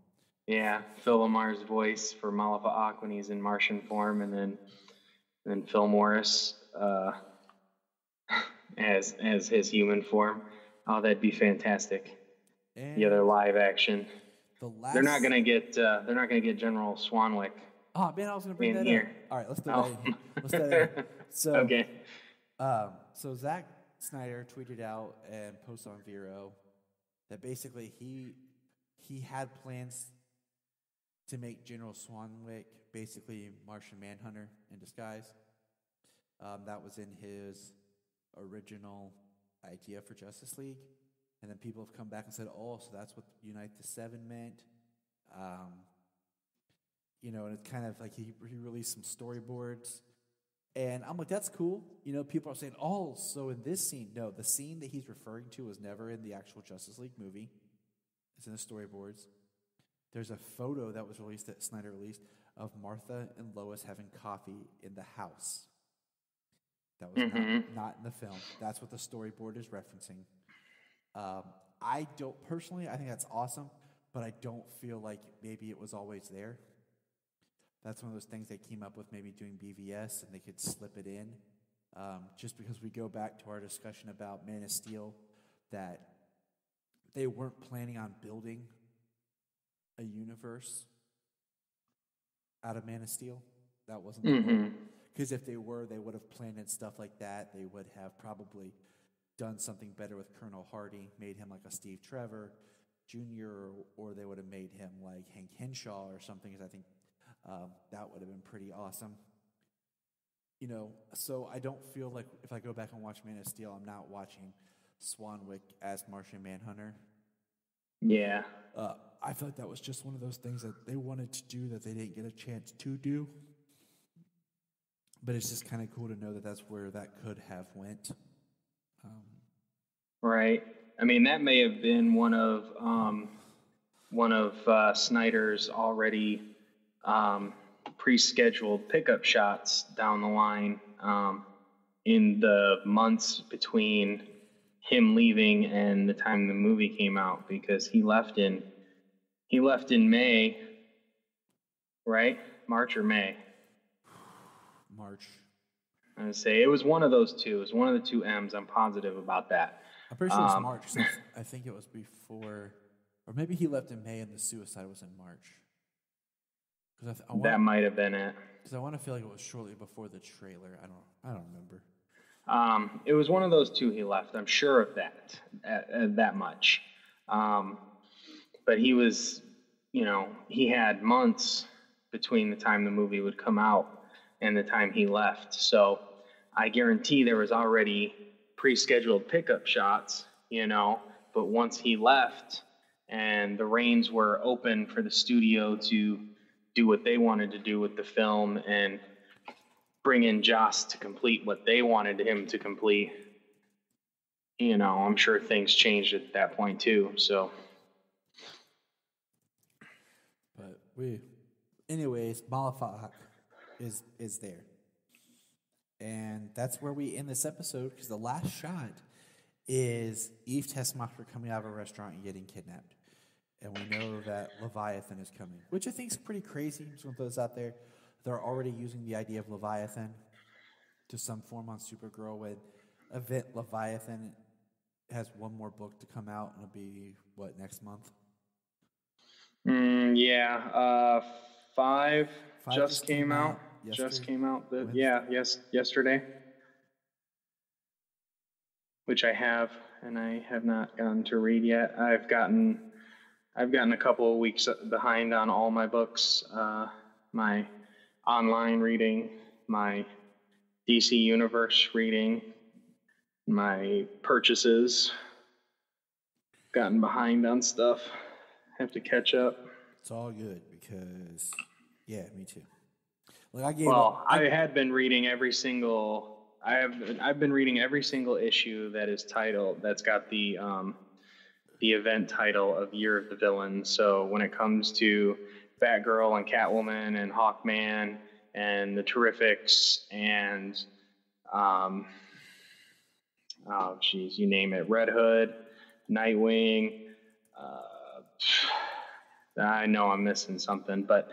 Yeah, Phil Lamar's voice for Malafa'ak when he's in Martian form, and then Phil Morris as his human form. Oh, that'd be fantastic. And the other live action. They're not gonna get General Swanwick. Oh man, I was gonna bring that here. Up. All right, let's do that. Let's do that. So okay. So Zack Snyder tweeted out and posted on Vero that basically he had plans to make General Swanwick basically Martian Manhunter in disguise. That was in his original idea for Justice League. And then people have come back and said, oh, so that's what Unite the Seven meant. And it's kind of like he released some storyboards. And I'm like, that's cool. People are saying, oh, so in this scene. No, the scene that he's referring to was never in the actual Justice League movie. It's in the storyboards. There's a photo that was released that Snyder released of Martha and Lois having coffee in the house. That was not in the film. That's what the storyboard is referencing. I think that's awesome, but I don't feel like maybe it was always there. That's one of those things they came up with maybe doing BVS and they could slip it in. Just because we go back to our discussion about Man of Steel, that they weren't planning on building a universe out of Man of Steel. That wasn't the goal. Because if they were, they would have planned stuff like that. They would have probably done something better with Colonel Hardy, made him like a Steve Trevor Jr., or they would have made him like Hank Henshaw or something, because I think that would have been pretty awesome. So I don't feel like if I go back and watch Man of Steel, I'm not watching Swanwick as Martian Manhunter. Yeah. I feel like that was just one of those things that they wanted to do that they didn't get a chance to do. But it's just kind of cool to know that that's where that could have went. Right. I mean, that may have been one of Snyder's already pre-scheduled pickup shots down the line in the months between him leaving and the time the movie came out, because he left in May, right? March or May? March. I would say it was one of those two. It was one of the two M's. I'm positive about that. I'm pretty sure it was March. So I think it was before, or maybe he left in May and the suicide was in March. That might have been it. Because I want to feel like it was shortly before the trailer. I don't remember. It was one of those two he left. I'm sure of that much. But he was, he had months between the time the movie would come out and the time he left. So I guarantee there was already pre-scheduled pickup shots, but once he left and the reins were open for the studio to do what they wanted to do with the film and bring in Joss to complete what they wanted him to complete, I'm sure things changed at that point too. So, anyways, Malafa'ak. is there. And that's where we end this episode, because the last shot is Eve Tessmacher coming out of a restaurant and getting kidnapped. And we know that Leviathan is coming, which I think is pretty crazy. Just want those out there. They're already using the idea of Leviathan to some form on Supergirl, with Event Leviathan has one more book to come out, and it'll be, next month? Yeah. Five just came out. Yesterday? Just came out. Wednesday? Yesterday. Which I have, and I have not gotten to read yet. I've gotten a couple of weeks behind on all my books, my online reading, my DC Universe reading, my purchases. Gotten behind on stuff. Have to catch up. It's all good because, yeah, me too. I had been reading every single. I've been reading every single issue that is titled. That's got the event title of Year of the Villain. So when it comes to Batgirl and Catwoman and Hawkman and the Terrifics and you name it, Red Hood, Nightwing. I know I'm missing something, but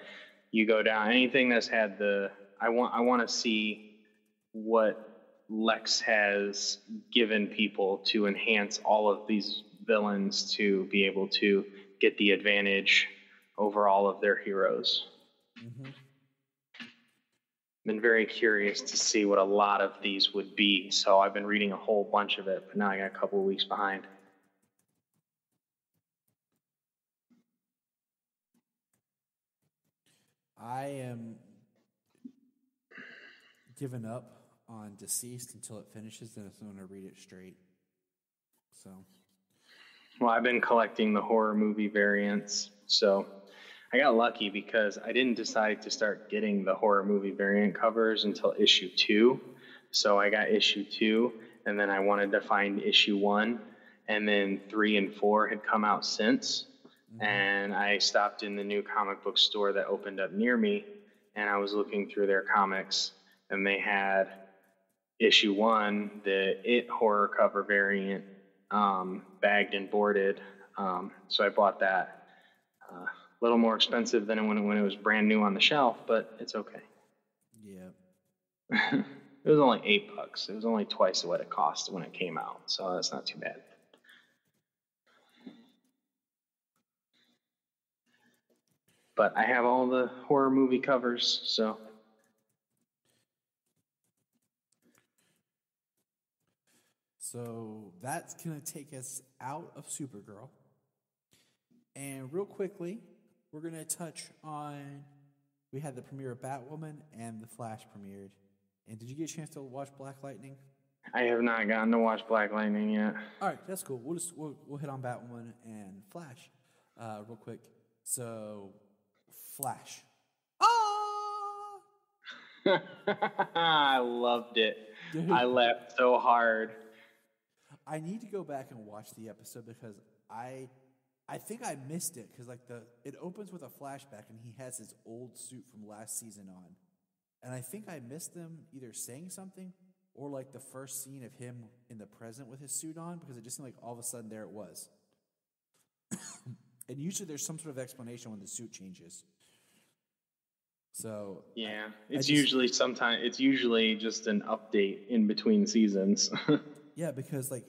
you go down anything that's had I want to see what Lex has given people to enhance all of these villains to be able to get the advantage over all of their heroes. Mm-hmm. Been very curious to see what a lot of these would be, so I've been reading a whole bunch of it, but now I got a couple of weeks behind. I am giving up on Deceased until it finishes, then I'm going to read it straight. So, well, I've been collecting the horror movie variants, so I got lucky because I didn't decide to start getting the horror movie variant covers until issue 2. So I got issue 2, and then I wanted to find issue 1, and then 3 and 4 had come out since. Mm-hmm. And I stopped in the new comic book store that opened up near me, and I was looking through their comics, and they had issue 1, the It horror cover variant, bagged and boarded. So I bought that. A little more expensive than when it was brand new on the shelf, but it's okay. Yeah. It was only $8. It was only twice what it cost when it came out, so that's not too bad. But I have all the horror movie covers, so. So that's going to take us out of Supergirl. And real quickly, we're going to touch on, we had the premiere of Batwoman and The Flash premiered. And did you get a chance to watch Black Lightning? I have not gotten to watch Black Lightning yet. All right, that's cool. We'll hit on Batwoman and Flash real quick. So, Flash. I loved it. Dude. I laughed so hard. I need to go back and watch the episode because I think I missed it because it opens with a flashback and he has his old suit from last season on, and I think I missed them either saying something or the first scene of him in the present with his suit on, because it just seemed like all of a sudden there it was. And usually there's some sort of explanation when the suit changes. So yeah, it's usually just an update in between seasons. Yeah, because at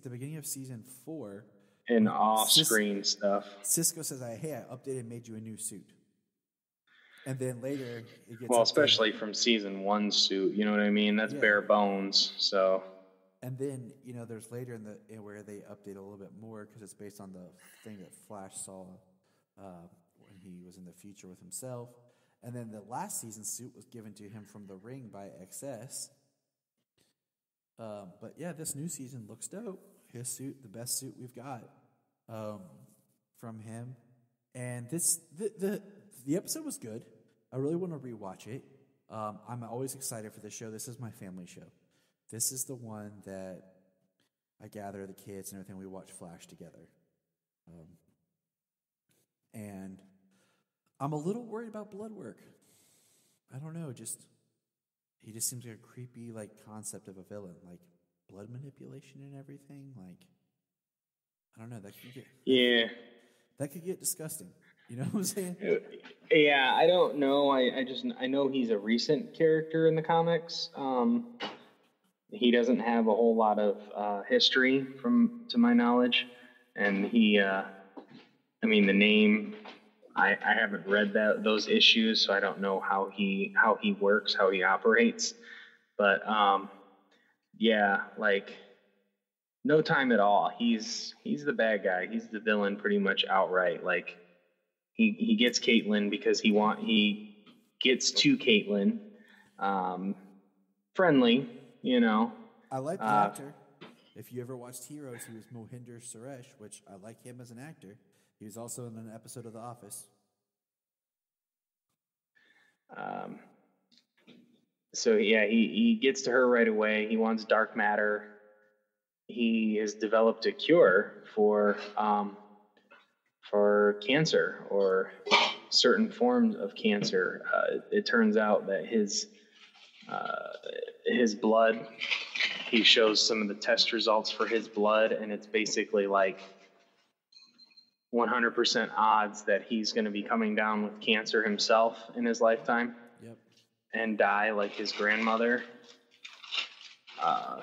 the beginning of season 4, and off-screen stuff, Cisco says, "Hey, I updated and made you a new suit." And then later it gets especially from season 1 suit. You know what I mean? That's bare bones. So. And then there's later in where they update a little bit more because it's based on the thing that Flash saw when he was in the future with himself. And then the last season's suit was given to him from the Ring by XS. But yeah, this new season looks dope. His suit, the best suit we've got from him. And the episode was good. I really want to rewatch it. I'm always excited for this show. This is my family show. This is the one that I gather the kids and everything. We watch Flash together. And I'm a little worried about blood work. I don't know, he just seems like a creepy like concept of a villain, like blood manipulation and everything. Like, I don't know, that could get disgusting. You know what I'm saying? Yeah, I don't know. I know he's a recent character in the comics. He doesn't have a whole lot of history to my knowledge, and the name. I haven't read those issues, so I don't know how he works, how he operates. But yeah, like no time at all. He's the bad guy. He's the villain pretty much outright. Like he gets Caitlin because he gets to Caitlin, friendly, you know. I like the actor. If you ever watched Heroes, he was Mohinder Suresh, which I like him as an actor. He was also in an episode of The Office. So yeah, he gets to her right away. He wants dark matter. He has developed a cure for cancer or certain forms of cancer. It turns out that his blood, he shows some of the test results for his blood, and it's basically like 100% odds that he's going to be coming down with cancer himself in his lifetime. Yep. And die like his grandmother.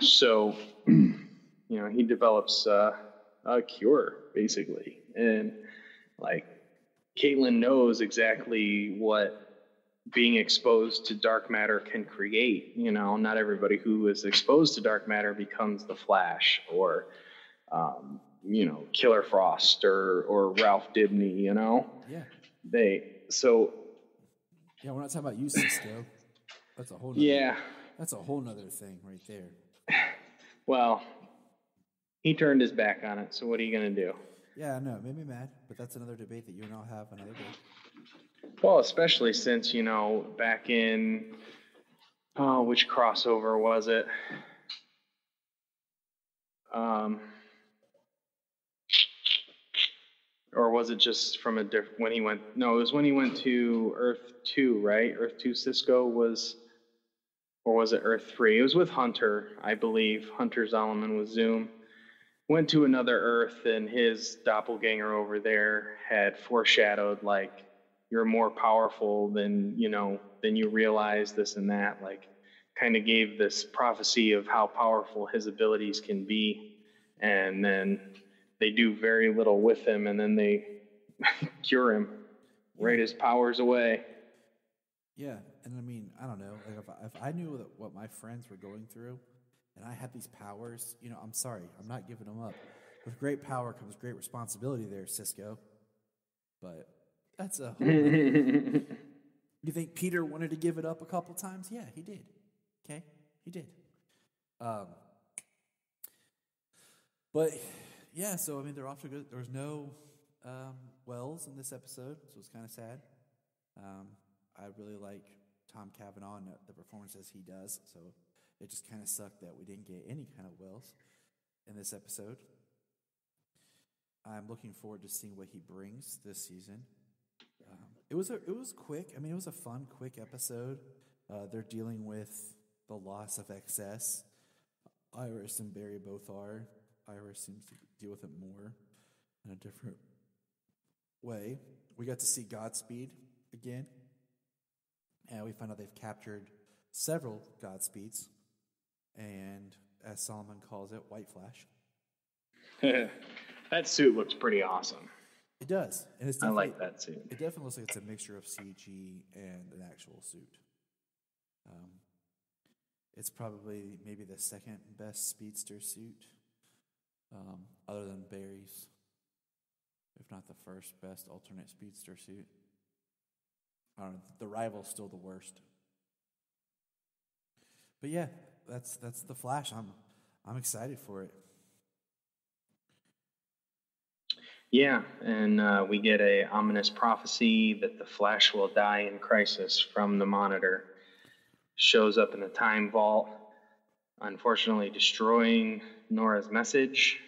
So, he develops a cure, basically. And, like, Caitlin knows exactly what being exposed to dark matter can create. You know, not everybody who is exposed to dark matter becomes the Flash or, Killer Frost or Ralph Dibny, you know? Yeah. Yeah, we're not talking about you, Cisco. That's a whole nother thing right there. Well, he turned his back on it, so what are you going to do? Yeah, I know. It made me mad, but that's another debate that you and I'll have another day. Well, especially since, back in, which crossover was it? Or was it just from a different, when he went, no, it was when he went to Earth 2, right? Earth 2 Cisco was, or was it Earth 3? It was with Hunter, I believe. Hunter Zolomon was Zoom. Went to another Earth, and his doppelganger over there had foreshadowed, like, you're more powerful than you realize, this and that. Like, kind of gave this prophecy of how powerful his abilities can be. And then they do very little with him, and then they cure him, write his powers away. Yeah, and I don't know. Like if I knew what my friends were going through, and I had these powers, I'm sorry, I'm not giving them up. With great power comes great responsibility there, Cisco. But that's a whole You think Peter wanted to give it up a couple times? Yeah, he did. Okay? He did. But yeah, so they're off to good. There was no Wells in this episode, so it's kind of sad. I really like Tom Cavanaugh and the performances he does, so it just kind of sucked that we didn't get any kind of Wells in this episode. I'm looking forward to seeing what he brings this season. It was quick. It was a fun, quick episode. They're dealing with the loss of excess. Iris and Barry both are. Iris seems to deal with it more in a different way. We got to see Godspeed again. And we found out they've captured several Godspeeds. And as Solomon calls it, White Flash. That suit looks pretty awesome. It does. And I like that suit. It definitely looks like it's a mixture of CG and an actual suit. It's probably maybe the second best speedster suit, other than Barry's, if not the first best alternate speedster suit. I don't know, the rival's still the worst. But yeah, that's the Flash. I'm excited for it. Yeah, and we get a ominous prophecy that the Flash will die in crisis from the Monitor. Shows up in the time vault, unfortunately destroying Nora's message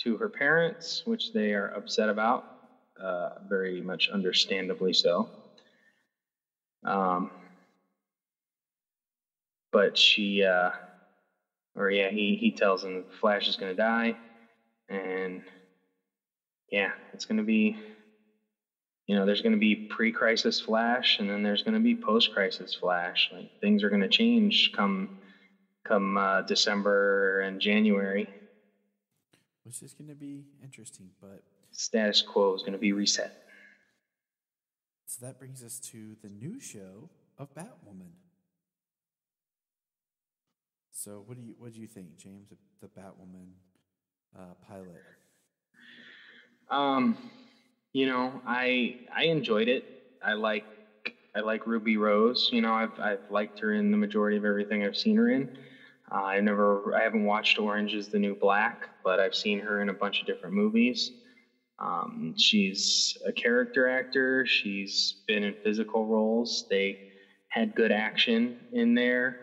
to her parents, which they are upset about, very much understandably so. but he tells him that the Flash is going to die, and yeah, it's going to be, there's going to be pre-crisis Flash, and then there's going to be post-crisis Flash. Like, things are going to change come December and January. Which is going to be interesting, but status quo is going to be reset. So that brings us to the new show of Batwoman. So what do you think, James, the Batwoman pilot? I enjoyed it. I like Ruby Rose. I've liked her in the majority of everything I've seen her in. I haven't watched Orange is the New Black, but I've seen her in a bunch of different movies. She's a character actor. She's been in physical roles. They had good action in there.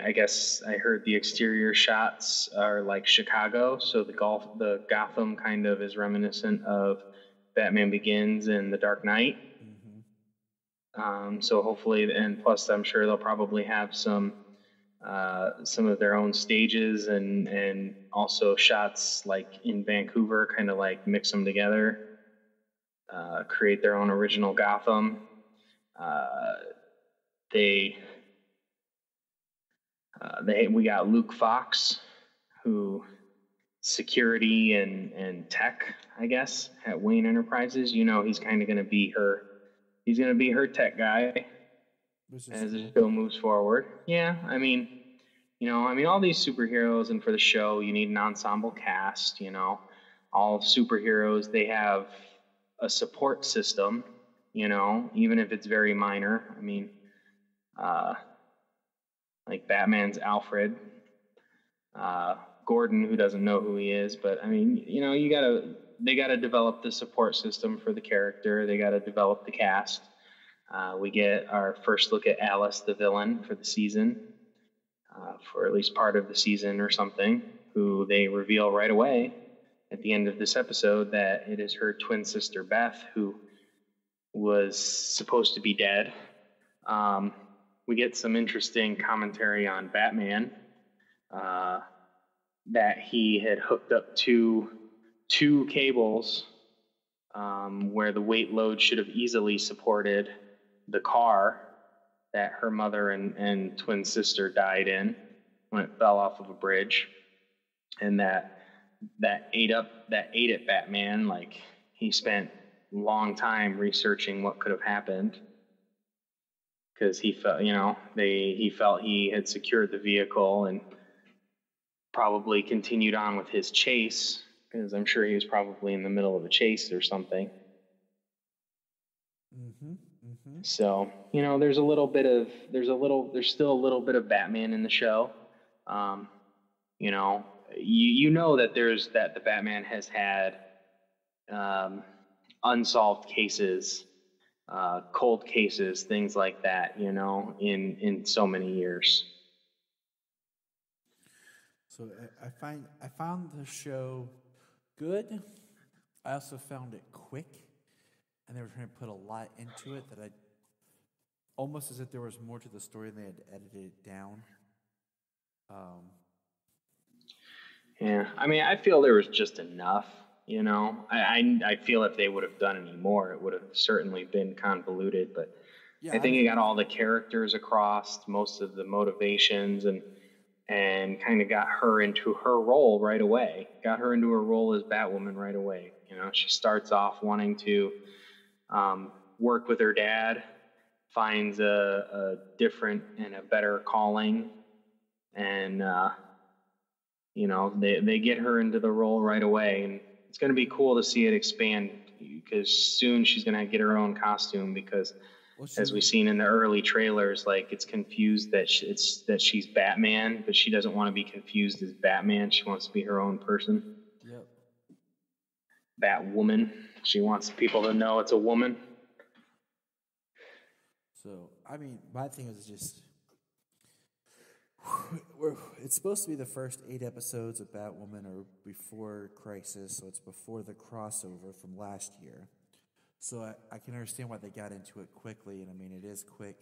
I guess I heard the exterior shots are like Chicago, so the Gotham kind of is reminiscent of Batman Begins and The Dark Knight. Mm-hmm. So hopefully, and plus I'm sure they'll probably have some of their own stages and also shots like in Vancouver, kind of like mix them together, create their own original Gotham. We got Luke Fox, who security and tech, I guess, at Wayne Enterprises. He's kind of going to be her. He's going to be her tech guy as the show moves forward. Yeah, I mean, all these superheroes, and for the show, you need an ensemble cast. All superheroes, they have a support system. Even if it's very minor. I mean, like Batman's Alfred, Gordon, who doesn't know who he is, but I mean, they gotta develop the support system for the character. They gotta develop the cast. We get our first look at Alice, the villain, for the season, for at least part of the season or something, who they reveal right away at the end of this episode that it is her twin sister Beth, who was supposed to be dead. We get some interesting commentary on Batman, that he had hooked up two cables where the weight load should have easily supported the car that her mother and twin sister died in when it fell off of a bridge, and that ate at Batman. Like, he spent a long time researching what could have happened, because he felt he had secured the vehicle and probably continued on with his chase, because I'm sure he was probably in the middle of a chase or something. Mm-hmm. Mm-hmm. So, there's still a little bit of Batman in the show. That the Batman has had unsolved cases, cold cases, things like that, in so many years. So I found the show good. I also found it quick, and they were trying to put a lot into it that I almost as if there was more to the story than they had edited it down. Yeah, I mean, I feel there was just enough. I feel if they would have done any more, it would have certainly been convoluted. But yeah, I think it got all the characters across, most of the motivations, and kind of got her into her role right away. Got her into her role as Batwoman right away. She starts off wanting to work with her dad, finds a different and a better calling, and they get her into the role right away. And it's going to be cool to see it expand, because soon she's going to get her own costume, because as we've seen in the early trailers, like, it's confused that she's Batman, but she doesn't want to be confused as Batman. She wants to be her own person. Yep. Batwoman. She wants people to know it's a woman. So, I mean, my thing is just, it's supposed to be the first 8 episodes of Batwoman or before Crisis, so it's before the crossover from last year. So I can understand why they got into it quickly, and I mean, it is quick.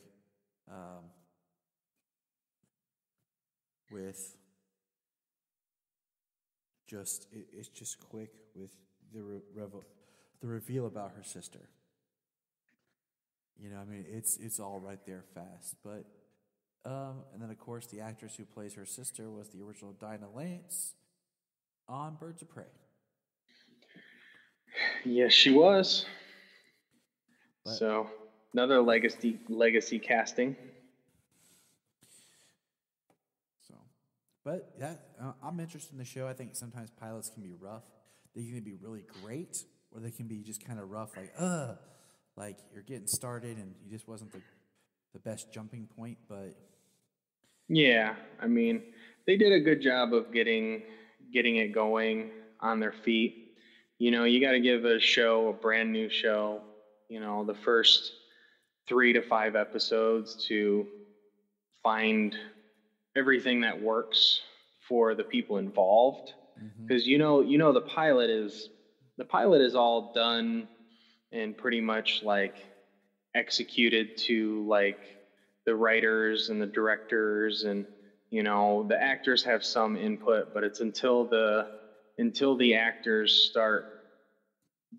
with it's just quick with the reveal about her sister. You know, I mean, it's all right there fast. But and then of course the actress who plays her sister was the original Dinah Lance on Birds of Prey. Yes, she was. But, so another legacy casting. So, but yeah, I'm interested in the show. I think sometimes pilots can be rough. They can be really great, or they can be just kind of rough, like you're getting started and you just wasn't the best jumping point. But yeah, I mean, they did a good job of getting it going on their feet. You know, you got to give a brand new show, you know, the first 3 to 5 episodes to find everything that works for the people involved. Because you know the pilot is all done and pretty much like executed to like the writers and the directors, and you know the actors have some input, but it's until the actors start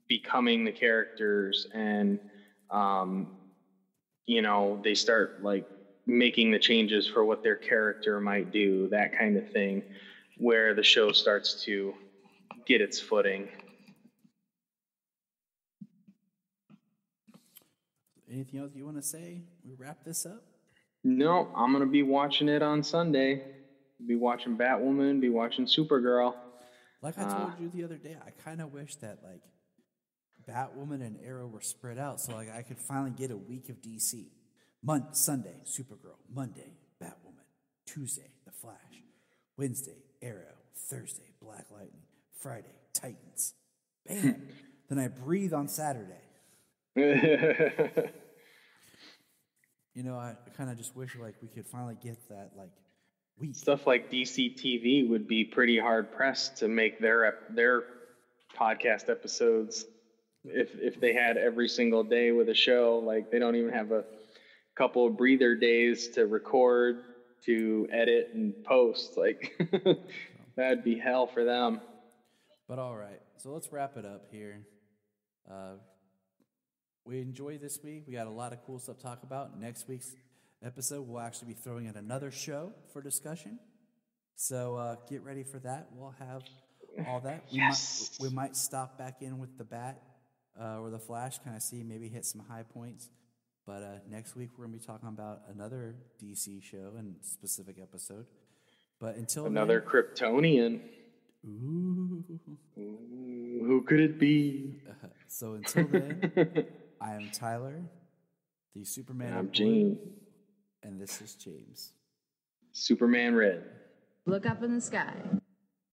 becoming the characters and you know they start like making the changes for what their character might do, that kind of thing, where the show starts to get its footing. anything else you want to say? We wrap this up? No, I'm going to be watching it on Sunday. Be watching Batwoman, be watching Supergirl. Like I told you the other day, I kind of wish that like Batwoman and Arrow were spread out so like I could finally get a week of DC. Sunday, Supergirl. Monday, Batwoman. Tuesday, The Flash. Wednesday, Arrow. Thursday, Black Lightning. Friday, Titans. Bam. Then I breathe on Saturday. You know, I kind of just wish like we could finally get that like week. Stuff like DC TV would be pretty hard pressed to make their podcast episodes if they had every single day with a show. Like they don't even have a couple of breather days to record, to edit and post. Like that'd be hell for them. But all right, so let's wrap it up here. We enjoyed this week. We got a lot of cool stuff to talk about. Next week's episode, we'll actually be throwing in another show for discussion. So get ready for that. We'll have all that. We might stop back in with the Bat or the Flash, kind of see, maybe hit some high points. But next week, we're going to be talking about another DC show and specific episode. But until another then, Kryptonian. Ooh. Who could it be? So until then, I am Tyler, the Superman. I'm Gene. And this is James. Superman Red. Look up in the sky.